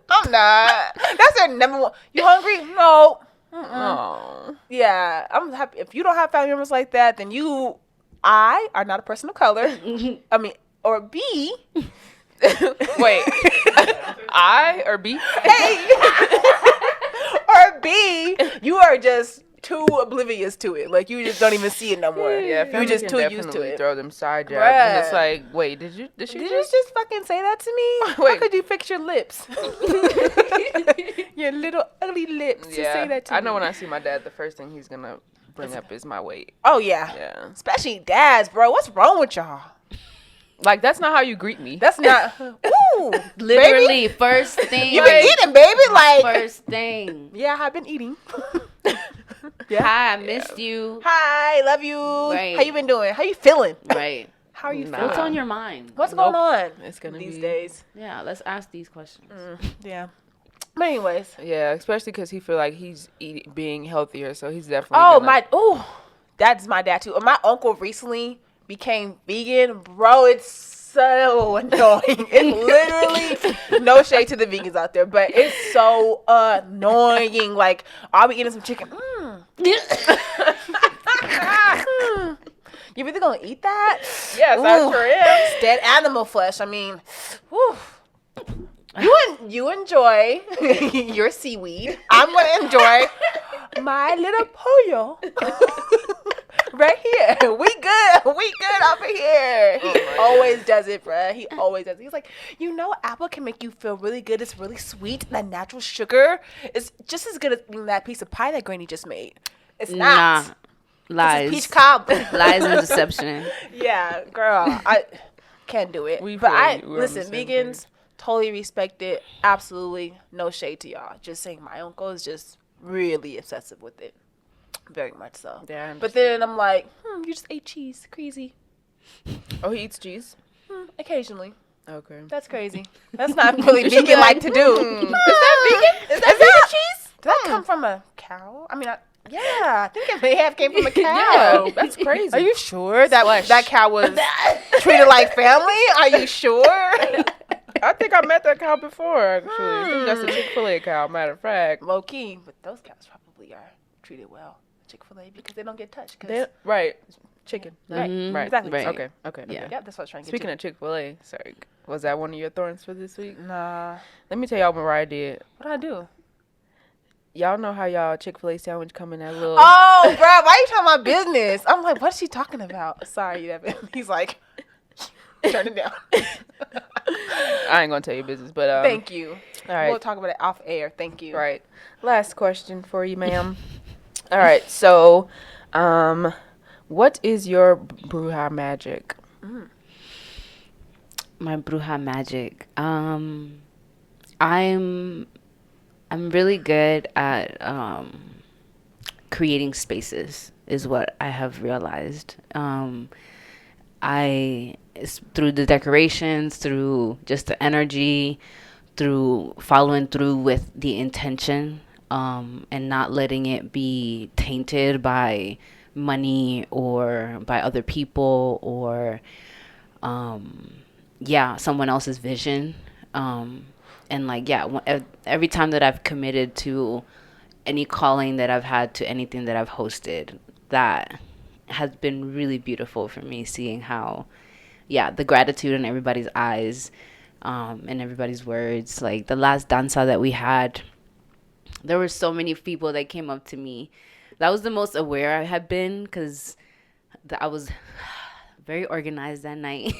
I'm not. That's their number one. You hungry? No. Oh. Yeah, I'm happy. If you don't have family members like that, then I are not a person of color. I mean, or B. Wait. I or B? Hey. Or B, you are just too oblivious to it. Like, you just don't even see it no more. Yeah, you're just too used to it. Throw them side jabs, and it's like, wait, did you just fucking say that to me? Wait. How could you fix your lips? Your little ugly lips to say that to me. I know when I see my dad, the first thing he's gonna bring up is my weight. Oh yeah. Yeah. Especially dads, bro. What's wrong with y'all? Like, that's not how you greet me. That's not. Ooh, Literally, baby. first thing. You been eating, baby. Like, first thing. Yeah, I've been eating. Yeah. Hi, I missed you. Hi, love you. Right. How you been doing? How you feeling? Right. How are you feeling? What's on your mind? What's going on? It's gonna these be days. Yeah, let's ask these questions. Yeah. But anyways. Yeah, especially because he feel like he's being healthier, so he's definitely. That's my dad too. My uncle recently became vegan, bro. It's so annoying. It literally, no shade to the vegans out there, but it's so annoying. Like, I'll be eating some chicken. You really gonna eat that? Yes, I sure am. It's dead animal flesh. I mean, whew. You enjoy your seaweed. I'm gonna enjoy my little pollo. Right here. We good over here. He always does it, bruh. He always does it. He's like, apple can make you feel really good. It's really sweet. That natural sugar is just as good as eating that piece of pie that Granny just made. It's not. Nah. Lies. Peach cobb. Lies and deception. Yeah, girl. I can't do it. Listen, vegans, totally respect it. Absolutely no shade to y'all. Just saying my uncle is just really obsessive with it. Very much so. Yeah, but then I'm like, you just ate cheese. Crazy. Oh, he eats cheese? Occasionally. Okay. That's crazy. That's not really vegan-like to do. Is that vegan? Is that vegan cheese? Did that come from a cow? I mean, I think it may have came from a cow. Yeah, that's crazy. Are you sure that cow was treated like family? Are you sure? I think I met that cow before, actually. I think that's a Chick-fil-A cow, matter of fact. Low key, but those cows probably are treated well. Chick-fil-A, because they don't get touched. Right. Chicken. Right. Right. Exactly. Right. Okay. Yeah. Yeah, that's what I was trying to get Speaking of Chick-fil-A, sorry, was that one of your thorns for this week? Nah. Let me tell y'all what Mariah did. What did I do? Y'all know how y'all Chick-fil-A sandwich come in that little... Oh, bro, why are you talking about business? I'm like, what is she talking about? Sorry, Evan. He's like... Turn it down. I ain't gonna tell you business, but Thank you. All right. We'll talk about it off air. Thank you. Right. Last question for you, ma'am. All right. So, what is your Bruja magic? My Bruja magic. I'm really good at creating spaces is what I have realized. It's through the decorations, through just the energy, through following through with the intention, and not letting it be tainted by money or by other people or someone else's vision. And like, every time that I've committed to any calling that I've had to anything that I've hosted, that has been really beautiful for me, seeing how, the gratitude in everybody's eyes, and everybody's words. Like the last danza that we had, there were so many people that came up to me. That was the most aware I had been, because I was very organized that night.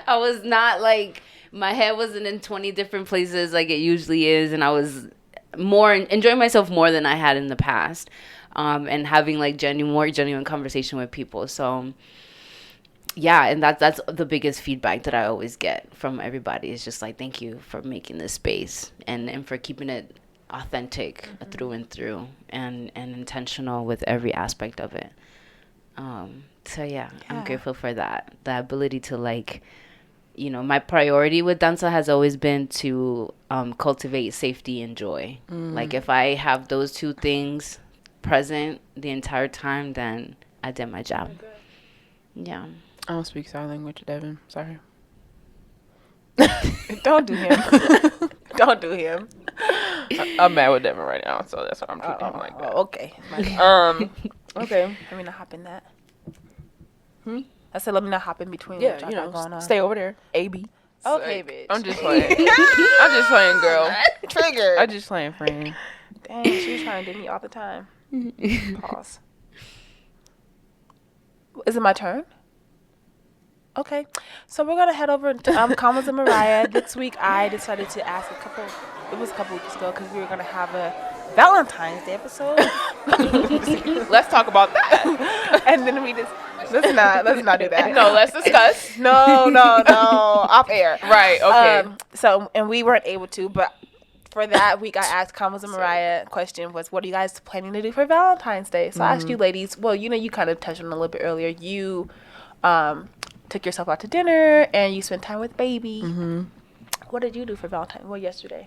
I was not like, my head wasn't in 20 different places like it usually is, and I was more enjoying myself more than I had in the past, and having like more genuine conversation with people. So and that's the biggest feedback that I always get from everybody, is just like, thank you for making this space and for keeping it authentic through and through, and intentional with every aspect of it. I'm grateful for that, the ability to like, my priority with danza has always been to cultivate safety and joy. Like if I have those two things present the entire time, then I did my job. Yeah. I don't speak sign language, Devin. Sorry. Don't do him. Don't do him. I'm mad with Devin right now, so that's why I'm treating him like that. Okay. Okay. Let me not hop in that. I said, let me not hop in between. Yeah, what y'all got going on. stay over there. AB. Okay, bitch. I'm just playing. I'm just playing, girl. Trigger. I'm just playing, friend. Dang, she's trying to do me all the time. Pause. Is it my turn? Okay. So we're going to head over to Convos and Mariah. This week I decided to ask a couple weeks ago, because we were going to have a Valentine's Day episode. Let's talk about that. And then we just, let's not do that. No, let's discuss. No, off air. Right, okay. And we weren't able to, but for that week, I asked Convos and Mariah, question was, what are you guys planning to do for Valentine's Day? So I asked you ladies, well, you kind of touched on it a little bit earlier. You took yourself out to dinner and you spent time with baby. What did you do for Valentine's? Well, yesterday.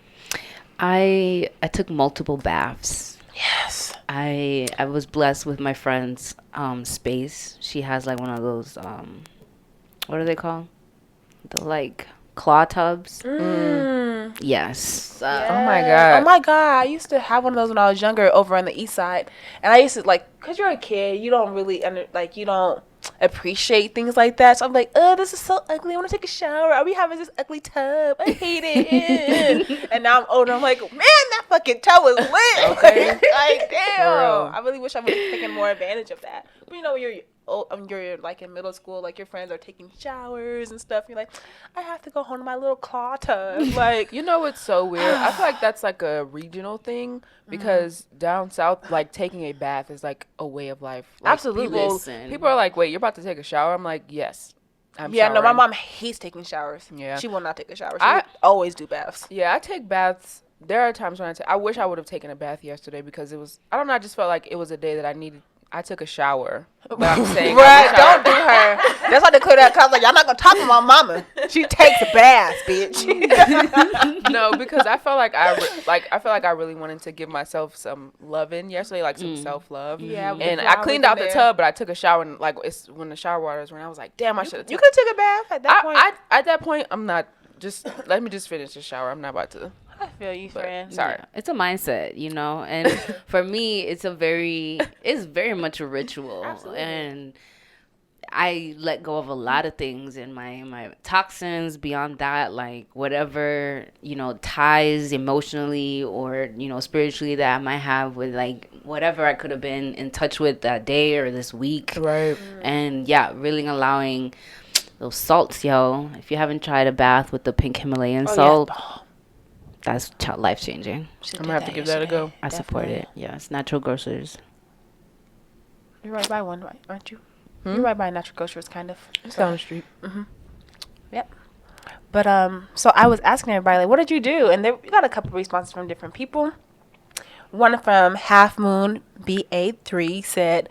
I took multiple baths. Yes. I was blessed with my friend's space. She has like one of those what are they called? The like claw tubs. Yes. Oh my god. Oh my god. I used to have one of those when I was younger over on the east side. And I used to like, cause you're a kid, you don't really you don't appreciate things like that. So I'm like, oh, this is so ugly. I want to take a shower. Are we having this ugly tub? I hate it. And now I'm older. I'm like, man, that fucking tub was lit. Okay. Like, damn. I really wish I would have taken more advantage of that. But when you're like in middle school, like your friends are taking showers and stuff. You're like, I have to go home to my little claw tub. Like, it's so weird. I feel like that's like a regional thing, because down south, like taking a bath is like a way of life. Like, absolutely. People are like, wait, you're about to take a shower? I'm like, yes. I'm no, my showering. mom hates taking showers. Yeah. She will not take a shower. She would always do baths. Yeah, I take baths. There are times when I wish I would have taken a bath yesterday, because it was, I don't know, I just felt like it was a day that I took a shower. But I'm saying, right, don't do her. That's why they clear that. Cause I was like, y'all not gonna talk to my mama. She takes baths, bitch. No, because I felt like I really wanted to give myself some loving yesterday, like some self love. Yeah, and I cleaned out the tub, but I took a shower, and like it's when the shower water was running, I was like, damn, I should have. You could have took a bath at that point. At that point, I'm not. Just let me just finish the shower. I'm not about to. I feel you, friend. Sorry. Yeah, it's a mindset, and for me, it's very much a ritual. Absolutely. And I let go of a lot of things in my toxins. Beyond that, like whatever, ties emotionally or, spiritually that I might have with like whatever I could have been in touch with that day or this week. Right. And really allowing those salts, yo. If you haven't tried a bath with the pink Himalayan Oh, salt, yeah. that's life changing. I'm gonna have to give that a go. I support it. Yeah, it's natural grocers. You're right by one, right? Aren't you? You're right by natural grocers, kind of. It's down the street. Yep. But so I was asking everybody, like, what did you do? And we got a couple responses from different people. One from Half Moon BA3 said,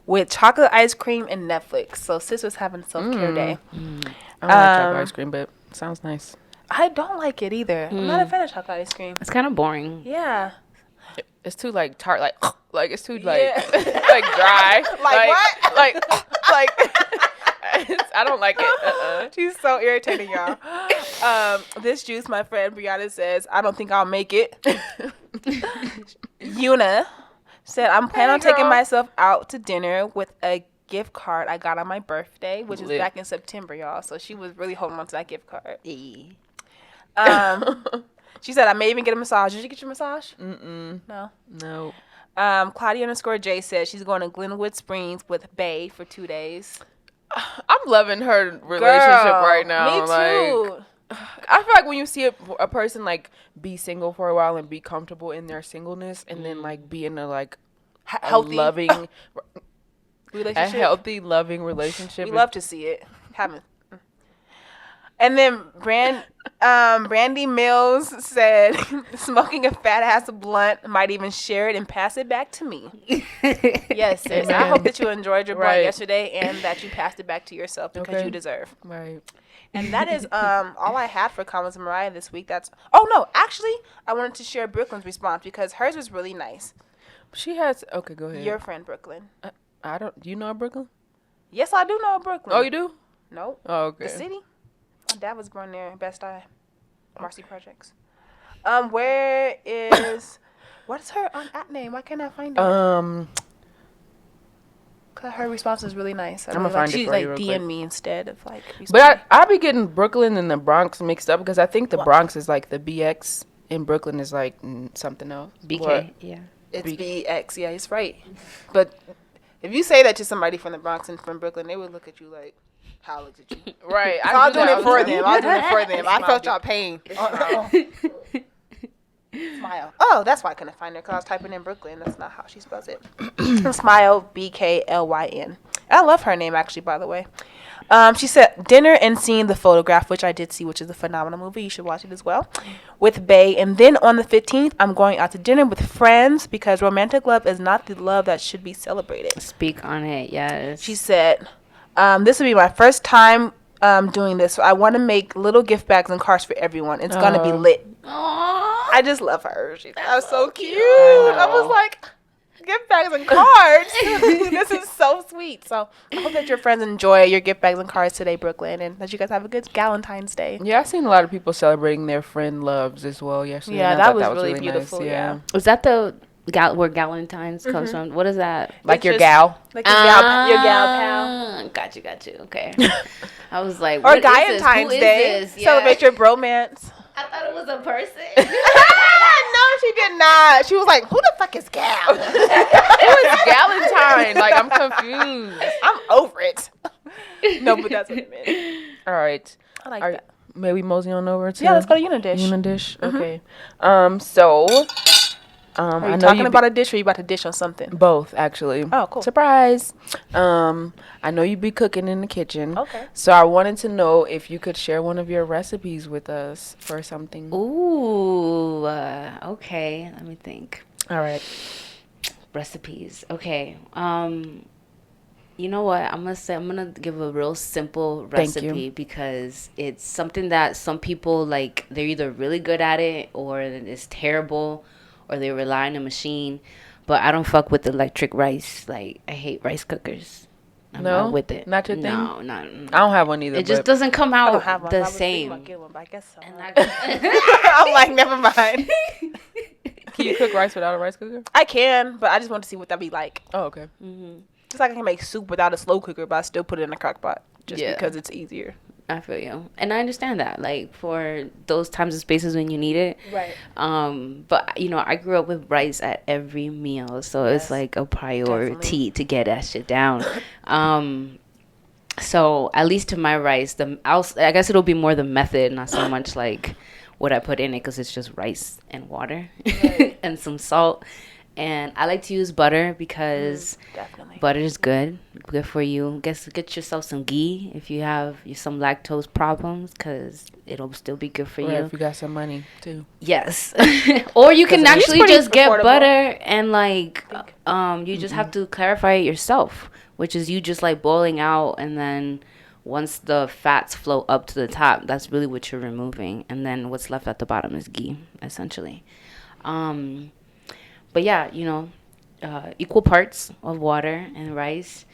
with chocolate ice cream and Netflix. So sis was having a self-care day. I don't like chocolate ice cream, but it sounds nice. I don't like it either. I'm not a fan of chocolate ice cream. It's kind of boring. Yeah. It's too like tart, like it's too like Yeah. like dry. Like what? Like I don't like it. She's so irritating, y'all. This juice, my friend Brianna says, I don't think I'll make it. Una said, I'm planning on taking myself out to dinner with a gift card I got on my birthday, which is back in September, y'all. So she was really holding on to that gift card. She said, I may even get a massage. Did you get your massage? No. Claudia_J said she's going to Glenwood Springs with Bae for 2 days. I'm loving her relationship right now. Me too. Like, I feel like when you see a person like be single for a while and be comfortable in their singleness, and then like be in a like Healthy loving, a relationship. healthy, loving relationship. We love to see it. Haven't. And then Brandy Mills said, smoking a fat ass blunt, might even share it and pass it back to me. Yes, sis. Amen. I hope that you enjoyed your blunt Right. yesterday and that you passed it back to yourself because you deserve. Right. And that is all I had for comments of Mariah this week. Actually, I wanted to share Brooklyn's response because hers was really nice. She has. Okay, go ahead. Your friend Brooklyn. I don't. Do you know Brooklyn? Yes, I do know Brooklyn. Oh, you do? No. Oh, okay. The city. My dad was born there. Best Eye. Marcy Projects. Where is... What's her at name? Why can't I find her? Cause her response is really nice. I'm gonna find it she's for like you real DM quick. me instead of like. But I be getting Brooklyn and the Bronx mixed up because I think the Bronx is like the BX and Brooklyn is like something else. BK, What? yeah. It's BX. Yeah, he's right. But if you say that to somebody from the Bronx and from Brooklyn, they would look at you like, "How looked at you?" Right. I was do doing that it for all the them. time. I was doing it for them. I felt y'all pain. Smile. Oh, that's why I couldn't find her because I was typing in Brooklyn. That's not how she spells it. Smile, BKLYN. I love her name, actually, by the way. She said, dinner and seeing The Photograph, which I did see, which is a phenomenal movie. You should watch it as well. With Bae. And then on the 15th, I'm going out to dinner with friends because romantic love is not the love that should be celebrated. Speak on it, yes. She said, this will be my first time doing this. So I want to make little gift bags and cards for everyone. It's going to be lit. Aww. I just love her. That was so cute. I was like, gift bags and cards. This is so sweet. So I hope that your friends enjoy your gift bags and cards today, Brooklyn, and that you guys have a good Valentine's Day. Yeah, I've seen a lot of people celebrating their friend loves as well yesterday. Yeah, and I that thought was really beautiful, Nice. yeah. Was that the where Galentine's comes from? What is that? Like It's your just- gal. Like your gal pal. Got you. Okay. I was like, Or what is this? Valentine's Who is Day. this? Yeah. Celebrate your bromance. I thought it was a person. No, she did not. She was like, who the fuck is Gal? It was Valentine. Like, I'm confused. I'm over it. No, but that's what it meant. All right. I like All that. right. May we mosey on over to Yeah, let's go to UnaDish. UnaDish. Okay. So, Are I you know talking you about a dish or you about to dish on something? both actually. Oh, cool. Surprise. I know you be cooking in the kitchen. Okay. So I wanted to know if you could share one of your recipes with us for something. Ooh, okay. Let me think. All right. Recipes. Okay. You know what? I'm gonna give a real simple Thank recipe you. because it's something that some people like. They're either really good at it or it's terrible, or they rely on a machine. But I don't fuck with electric rice. Like I hate rice cookers. I'm No? not with it. Not your thing? No, not. I don't have one either. It just but doesn't come I out don't have one. the I was thinking same. about getting one, but I guess so. And I, I'm like, never mind. Can you cook rice without a rice cooker? I can, but I just want to see what that'd be like. Oh, okay. Just like I can make soup without a slow cooker, but I still put it in a crock pot just Yeah. because it's easier. I feel you, and I understand that. Like for those times and spaces when you need it. Right. But you know, I grew up with rice at every meal, so it's like a priority to get that shit down. So at least to my rice, I guess it'll be more the method, not so much like what I put in it, because it's just rice and water and some salt. And I like to use butter because Definitely. butter is good for you. Get yourself some ghee if you have some lactose problems, because it'll still be good for Right, you. if you got some money too. Yes. Or you can actually just get affordable. butter and like you just have to clarify it yourself, which is you just like boiling out, and then once the fats flow up to the top, that's really what you're removing, and then what's left at the bottom is ghee, essentially. But yeah, equal parts of water and rice.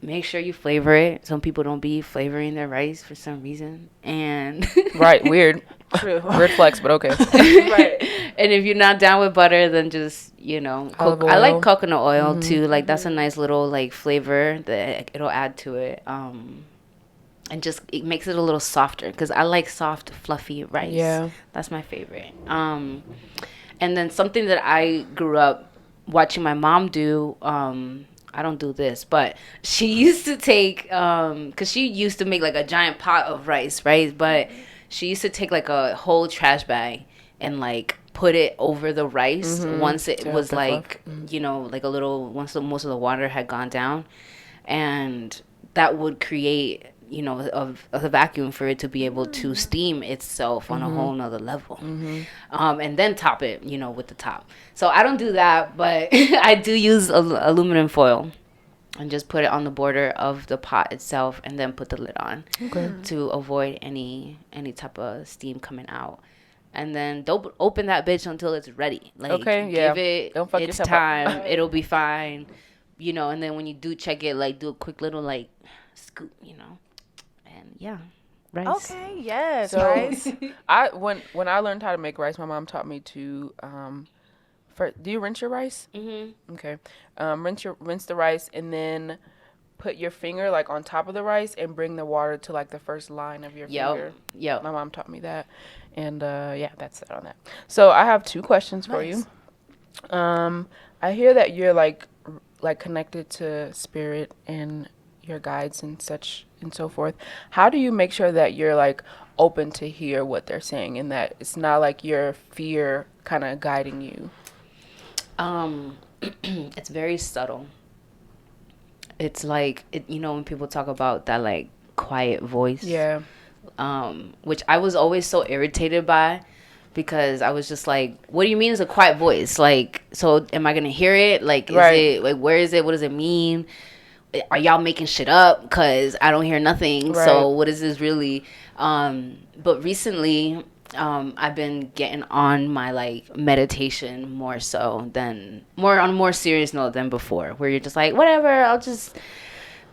Make sure you flavor it. Some people don't be flavoring their rice for some reason, and Right, weird. True. Weird flex, but okay. Right. And if you're not down with butter, then just Olive I like oil. coconut oil too. Like that's a nice little like flavor that it'll add to it. And just it makes it a little softer, because I like soft, fluffy rice. Yeah. That's my favorite. And then something that I grew up watching my mom do. I don't do this, but she used to take, because she used to make like a giant pot of rice, right? But she used to take like a whole trash bag and like put it over the rice once it was like, like a little, once most of the water had gone down. And that would create, a vacuum for it to be able to steam itself on a whole nother level. And then top it, with the top. So I don't do that, but I do use aluminum foil and just put it on the border of the pot itself, and then put the lid on to avoid any type of steam coming out. And then don't open that bitch until it's ready. Like, give it Don't fuck its yourself time. up. It'll be fine. And then when you do check it, like do a quick little like scoop, and yeah, rice. Okay. Yes. So Rice. when I learned how to make rice, my mom taught me to do you rinse your rice? Mm-hmm. Okay. Rinse the rice, and then put your finger like on top of the rice and bring the water to like the first line of your finger. Yep. My mom taught me that, and yeah, that's it on that. So I have 2 questions for you. I hear that you're like connected to spirit and your guides and such and so forth. How do you make sure that you're like open to hear what they're saying, and that it's not like your fear kind of guiding you? It's very subtle. It's like when people talk about that like quiet voice, which I was always so irritated by, because I was just like, what do you mean it's a quiet voice? Like, so am I gonna hear it? Like, is it like, where is it? What does it mean? Are y'all making shit up? Because I don't hear nothing. Right. So what is this really? But recently, I've been getting on my like meditation more on a more serious note than before, where you're just like, whatever, I'll just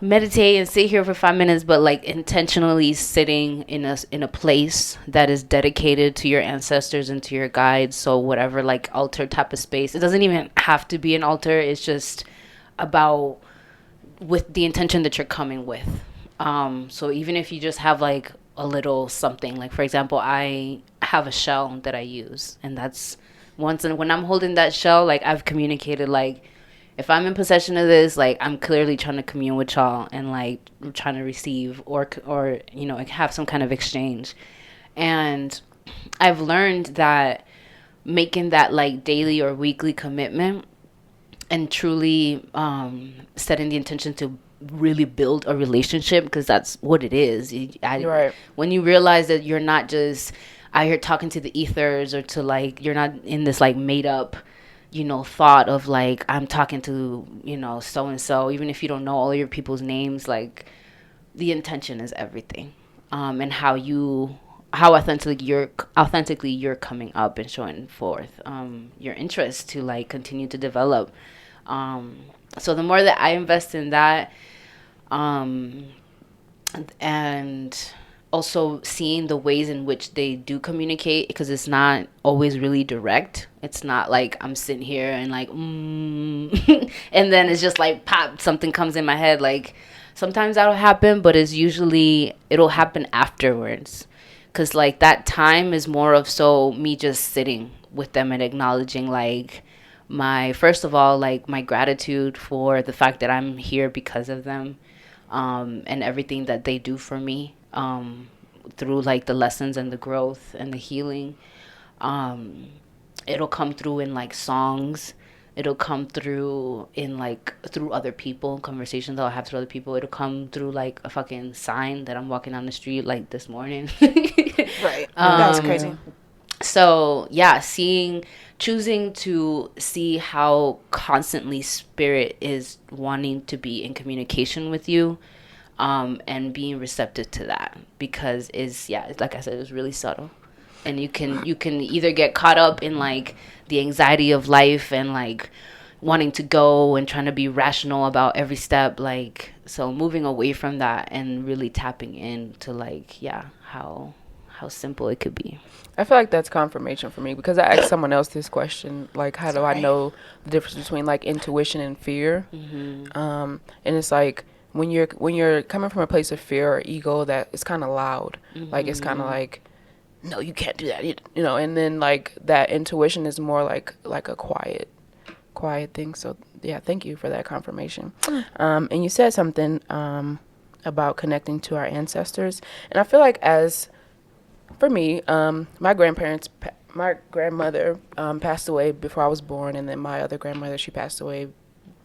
meditate and sit here for 5 minutes, but like intentionally sitting in a place that is dedicated to your ancestors and to your guides. So whatever like altar type of space, it doesn't even have to be an altar. It's just about with the intention that you're coming with. So even if you just have like a little something, like for example, I have a shell that I use, and that's when I'm holding that shell, like I've communicated, like if I'm in possession of this, like I'm clearly trying to commune with y'all and like trying to receive or like have some kind of exchange. And I've learned that making that like daily or weekly commitment and truly setting the intention to really build a relationship, because that's what it is. Right. When you realize that you're not just out here talking to the ethers, or to like, you're not in this like made up, thought of like, I'm talking to, so and so, even if you don't know all of your people's names, like the intention is everything. And how authentically you're coming up and showing forth your interest to like continue to develop. So the more that I invest in that, and also seeing the ways in which they do communicate, because it's not always really direct. It's not like I'm sitting here and like, and then it's just like pop, something comes in my head. Like sometimes that'll happen, but it'll happen afterwards. Because like that time is more of so me just sitting with them and acknowledging like first of all, like my gratitude for the fact that I'm here because of them. and everything that they do for me, through like the lessons and the growth and the healing. It'll come through in like songs. It'll come through in like through other people, conversations that I'll have through other people. It'll come through like a fucking sign that I'm walking down the street like this morning. Right. That's crazy. So yeah, choosing to see how constantly spirit is wanting to be in communication with you, and being receptive to that, because like I said, it's really subtle. And you can either get caught up in like the anxiety of life and like wanting to go and trying to be rational about every step, like, so moving away from that and really tapping into like how simple it could be. I feel like that's confirmation for me, because I asked someone else this question, like, how do I know the difference between like intuition and fear? And it's like when you're coming from a place of fear or ego, that it's kind of loud, like it's kind of like, no, you can't do that, you know. And then like that intuition is more like a quiet thing. So yeah, thank you for that confirmation. And you said something about connecting to our ancestors, and I feel like for me, my grandmother passed away before I was born, and then my other grandmother, she passed away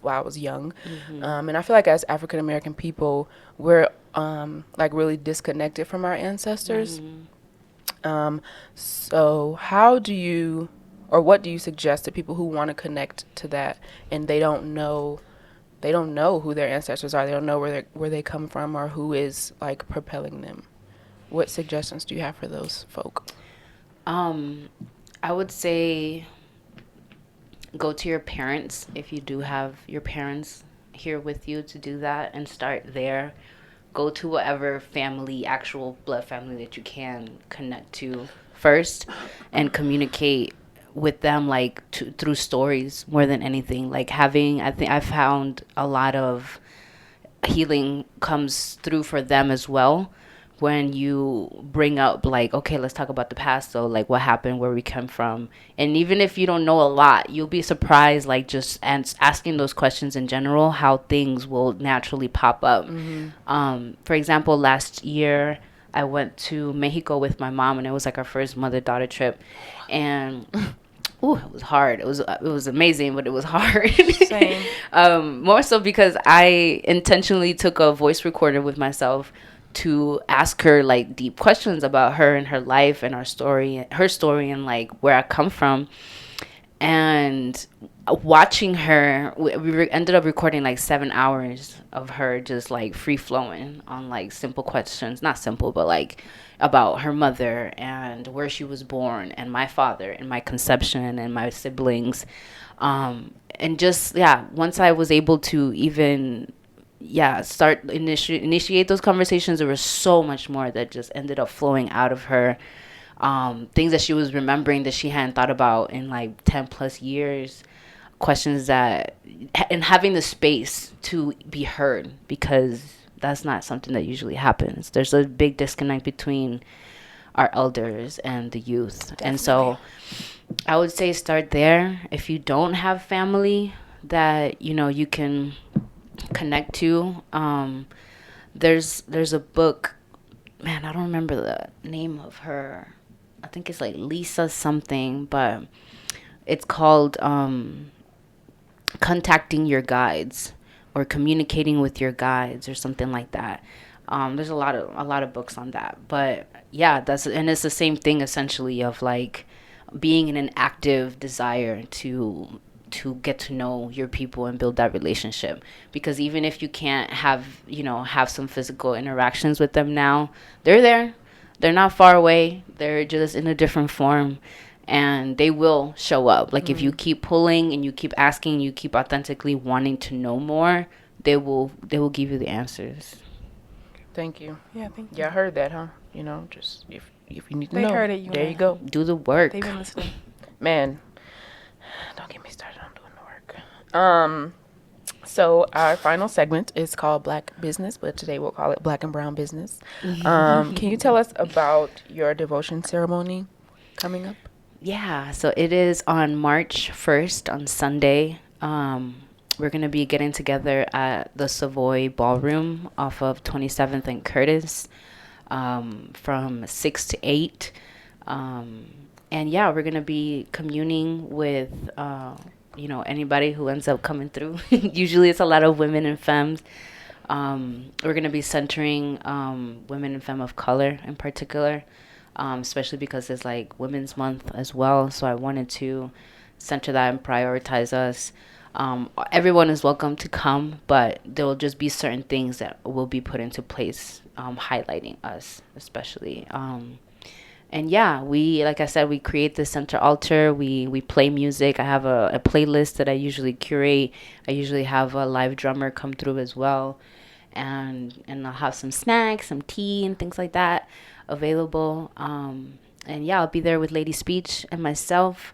while I was young. And I feel like as African American people, we're like really disconnected from our ancestors. So how do you, or what do you suggest to people who want to connect to that and they don't know who their ancestors are, they don't know where they come from or who is like propelling them? What suggestions do you have for those folk? I would say go to your parents, if you do have your parents here with you, to do that and start there. Go to whatever actual blood family that you can connect to first, and communicate with them like through stories more than anything. Like I think I found a lot of healing comes through for them as well, when you bring up like, okay, let's talk about the past. So like what happened, where we come from. And even if you don't know a lot, you'll be surprised, like just asking those questions in general, how things will naturally pop up. For example, last year I went to Mexico with my mom, and it was like our first mother-daughter trip. And it was hard. It was amazing, but it was hard. Same. More so because I intentionally took a voice recorder with myself to ask her like deep questions about her and her life and her story and like where I come from. And watching her, we ended up recording like 7 hours of her just like free flowing on like simple questions, not simple, but like about her mother and where she was born, and my father and my conception and my siblings. And just, once I was able to even start initiate those conversations, there was so much more that just ended up flowing out of her. Things that she was remembering that she hadn't thought about in like 10 plus years, questions and having the space to be heard, because that's not something that usually happens. There's a big disconnect between our elders and the youth. Definitely. And so I would say start there. If you don't have family that you can connect to, there's a book, man, I don't remember the name of her. I think it's like Lisa something, but it's called Contacting Your Guides, or Communicating with Your Guides, or something like that. There's a lot of books on that, but it's the same thing essentially, of like being in an active desire to get to know your people and build that relationship. Because even if you can't have some physical interactions with them now, they're there. They're not far away. They're just in a different form, and they will show up. Like if you keep pulling and you keep asking, you keep authentically wanting to know more, they will give you the answers. Thank you. Yeah, thank you. Yeah, I heard that, huh? Just if you need to know, they heard it. There you go. Do the work. They've been listening. Man, don't get me started on doing the work. So our final segment is called Black Business, but today we'll call it Black and Brown Business. Can you tell us about your devotion ceremony coming up? Yeah, so it is on March 1st on Sunday. we're going to be getting together at the Savoy Ballroom off of 27th and Curtis from 6 to 8. And yeah, we're going to be communing with, anybody who ends up coming through. Usually it's a lot of women and femmes. We're going to be centering women and femme of color in particular, especially because it's like Women's Month as well. So I wanted to center that and prioritize us. Everyone is welcome to come, but there will just be certain things that will be put into place, highlighting us especially. And yeah, like I said, we create the center altar. We play music. I have a playlist that I usually curate. I usually have a live drummer come through as well. And I'll have some snacks, some tea and things like that available. And yeah, I'll be there with Lady Speech and myself,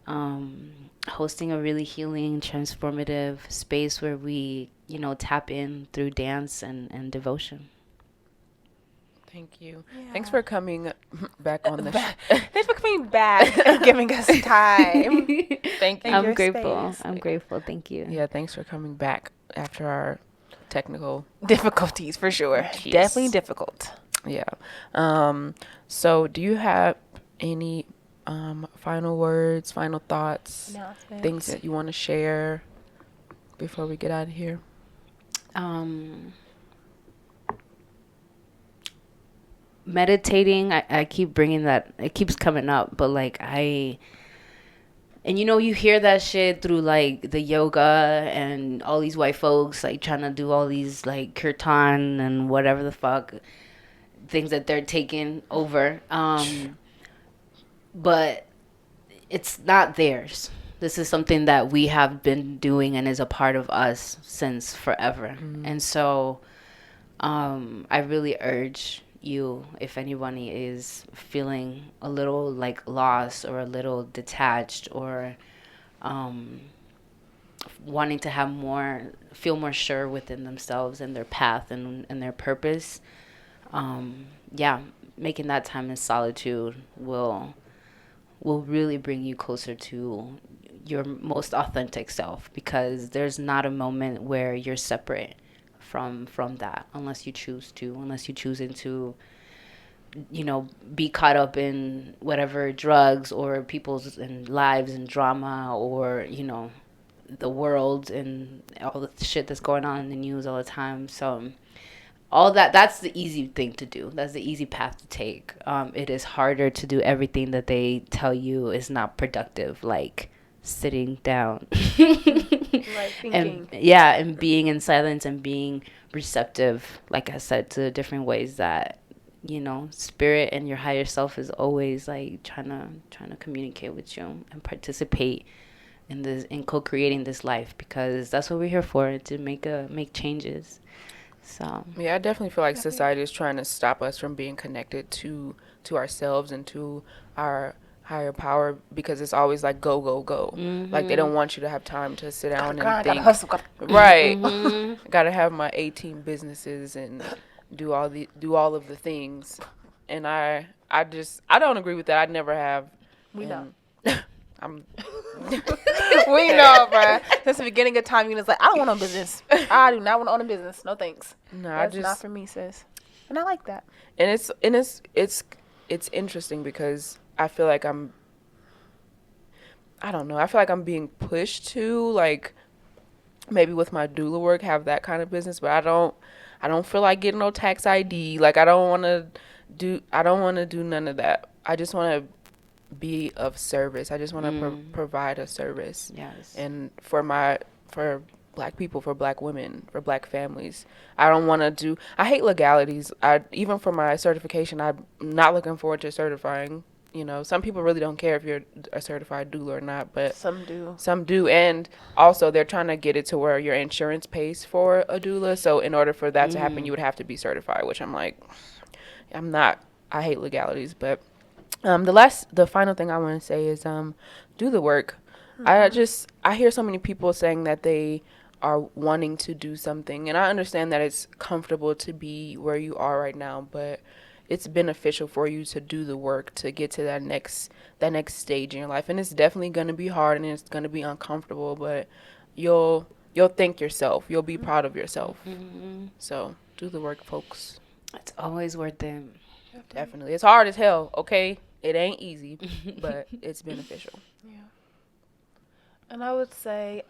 hosting a really healing, transformative space where we, tap in through dance and devotion. Thank you. Yeah. Thanks for coming back on the show. Thanks for coming back and giving us time. Thank you. I'm grateful. I'm grateful. Thank you. Yeah, thanks for coming back after our technical difficulties, for sure. Jeez. Definitely difficult. Yeah. So do you have any final words, final thoughts, things that you want to share before we get out of here? Meditating, I keep bringing that, it keeps coming up, but like you hear that shit through like the yoga and all these white folks like trying to do all these like kirtan and whatever the fuck things that they're taking over. But it's not theirs. This is something that we have been doing and is a part of us since forever. Mm-hmm. And so I really urge you, if anybody is feeling a little like lost or a little detached or wanting to have feel more sure within themselves and their path and their purpose, making that time in solitude will really bring you closer to your most authentic self, because there's not a moment where you're separate from that unless you choose to be caught up in whatever drugs or people's and lives and drama or the world and all the shit that's going on in the news all the time. So all that's the easy thing to do. That's the easy path to take. It is harder to do everything that they tell you is not productive, like sitting down like thinking. and being in silence and being receptive, like I said, to different ways that spirit and your higher self is always like trying to communicate with you and participate in co-creating this life, because that's what we're here for, to make changes. So yeah, I definitely feel like society is trying to stop us from being connected to ourselves and to our higher power, because it's always like go. Mm-hmm. Like they don't want you to have time to sit down and think. Hustle, right. Mm-hmm. Gotta have my 18 businesses and do all of the things, and I don't agree with that. I never have. We know. I'm. We know, bruh. Since the beginning of time, you was like, I don't want no business. I do not want to own a business. No thanks. No, that's not for me, sis. And I like that. And it's interesting because I feel like I don't know. I feel like I'm being pushed to, like, maybe with my doula work, have that kind of business, but I don't feel like getting no tax ID. Like I don't want to do none of that. I just want to be of service. I just want to provide a service. Yes. And for Black people, for Black women, for Black families, I don't want to I hate legalities. Even for my certification, I'm not looking forward to certifying. Some people really don't care if you're a certified doula or not, but some do. And also they're trying to get it to where your insurance pays for a doula. So in order for that to happen, you would have to be certified, which I'm like, I'm not. I hate legalities. But the final thing I want to say is do the work. Mm-hmm. I hear so many people saying that they are wanting to do something, and I understand that it's comfortable to be where you are right now, but it's beneficial for you to do the work to get to that next stage in your life. And it's definitely going to be hard and it's going to be uncomfortable, but you'll you'll thank yourself. You'll be proud of yourself. So do the work, folks. It's always worth it. Definitely. It's hard as hell, okay? It ain't easy, but it's beneficial. And I would say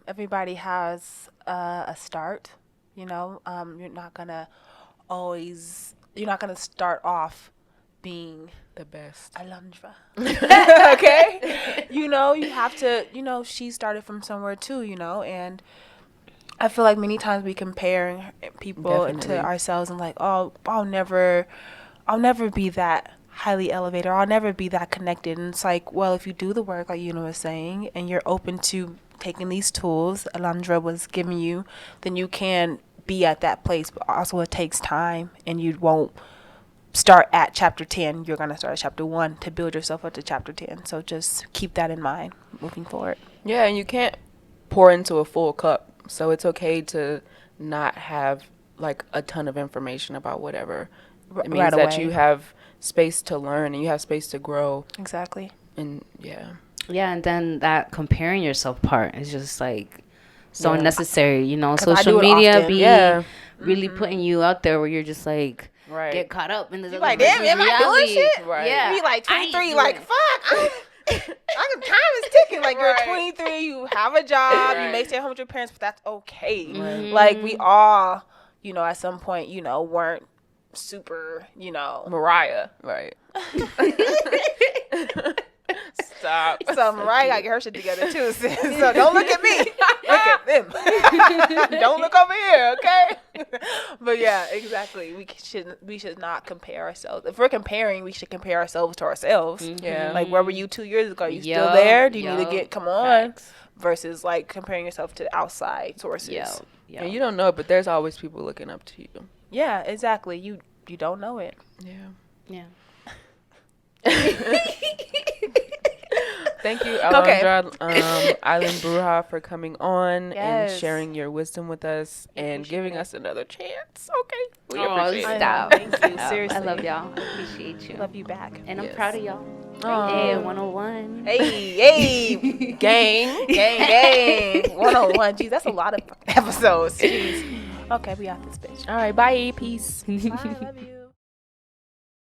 everybody has a start. You're not gonna start off being The best. Alondra. Okay? You have to, she started from somewhere too, and I feel like many times we compare people Definitely. to ourselves and like, oh, I'll never be that highly elevated, or I'll never be that connected. And it's like, well, if you do the work, like Una was saying, and you're open to taking these tools Alondra was giving you, then you can be at that place. But also it takes time, and you won't start at chapter 10. You're going to start at chapter 1 to build yourself up to chapter 10. So just keep that in mind moving forward. Yeah, and you can't pour into a full cup. So it's okay to not have like a ton of information about whatever. It means Right that away. you have space to learn and you have space to grow. Exactly. And yeah. Yeah, and then that comparing yourself part is just like so Yeah. unnecessary, I social do it media often. be Yeah. really putting you out there where you're just like Right. get caught up in this other like, damn, person's am I doing reality. shit? Right. Yeah. You be like I ain't 23, doing like, it. fuck. Time is ticking. Like, Right. you're 23, you have a job, you may Right. stay home with your parents, but that's okay. Right. Like, we all, at some point, weren't super, Mariah. Right. Stop. So Mariah gotta get her shit together too, sis. So don't look at me. Look at them. Don't look over here, okay? But yeah, exactly. We should not compare ourselves. If we're comparing, we should compare ourselves to ourselves. Yeah. Like, where were you 2 years ago? You still Yup, there? Do you need to yup. come on? Facts. Versus like comparing yourself to outside sources. Yo. And you don't know it, but there's always people looking up to you. Yeah, exactly. You don't know it. Yeah. Yeah. Thank you, Okay. Alondra, Island Bruja, for coming on and Yes. sharing your wisdom with us and giving us another chance. Okay. We Oh, appreciate it. stop. Thank you. I Seriously. love y'all. I appreciate you. Love you back. And I'm Yes. proud of y'all. Aw. Hey, 101. Hey, Gang. gang. 101. Geez, that's a lot of episodes. Jeez. Okay, we out this bitch. All right. Bye. Peace. Bye. Love you.